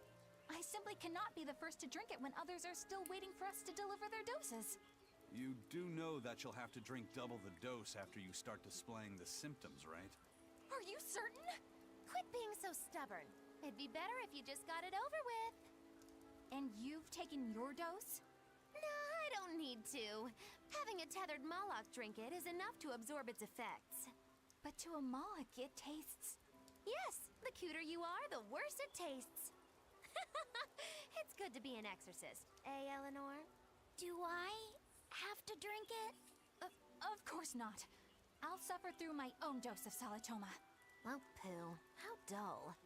I simply cannot be the first to drink it when others are still waiting for us to deliver their doses. You do know that you'll have to drink double the dose after you start displaying the symptoms, right? Are you certain? Quit being so stubborn. It'd be better if you just got it over with. And you've taken your dose? No, I don't need to. Having a tethered Moloch drink it is enough to absorb its effects. But to a Moloch, it tastes... Yes, the cuter you are, the worse it tastes. It's good to be an exorcist, eh, Eleanor? Do I have to drink it? Of course not. I'll suffer through my own dose of Salatoma. Oh, poo. How dull.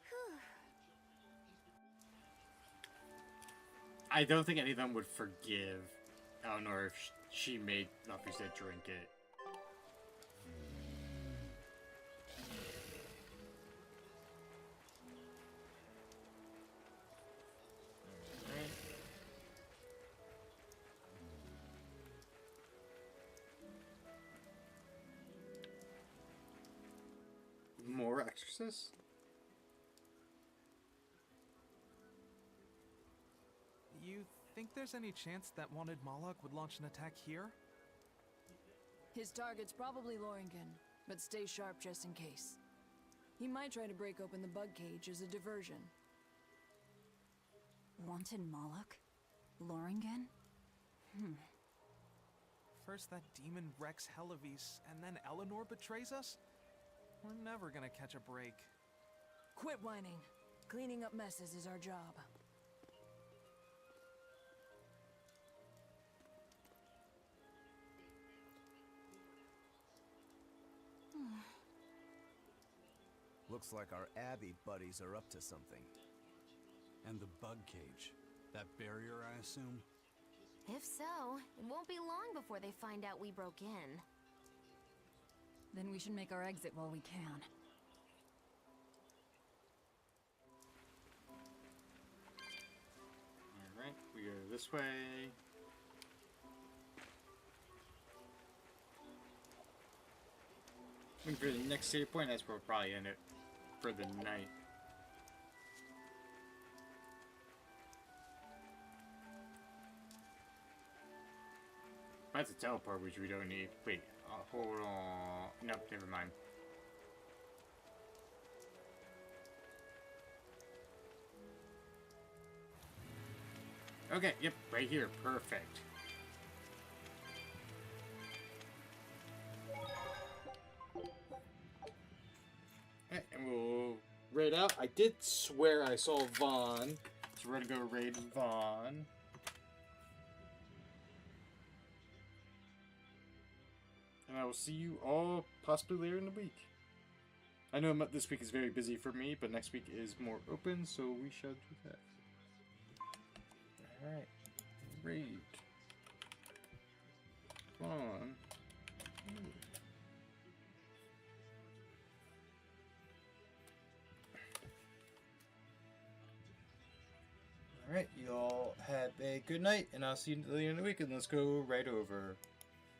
Whew. I don't think any of them would forgive Eleanor if she made Laphicet drink it. More exorcists? You think there's any chance that wanted Moloch would launch an attack here? His target's probably Loringen, but stay sharp just in case. He might try to break open the bug cage as a diversion. Wanted Moloch? Loringen? First that demon Rex Helavis, and then Eleanor betrays us? We're never gonna catch a break. Quit whining. Cleaning up messes is our job. Looks like our Abbey buddies are up to something. And the bug cage. That barrier, I assume? If so, it won't be long before they find out we broke in. Then we should make our exit while we can. Alright, we go this way. And for the next save point, that's where we'll probably end it for the night. That's a teleport, which we don't need. Wait, hold on. Nope, never mind. Okay, yep, right here. Perfect. Okay, and we'll raid out. I did swear I saw Vaughn, so we're gonna go raid Vaughn. And I will see you all possibly later in the week. I know this week is very busy for me, but next week is more open, so we shall do that. Alright. Raid. Vaughn. Alright, you all have a good night, and I'll see you later in the week, and let's go right over.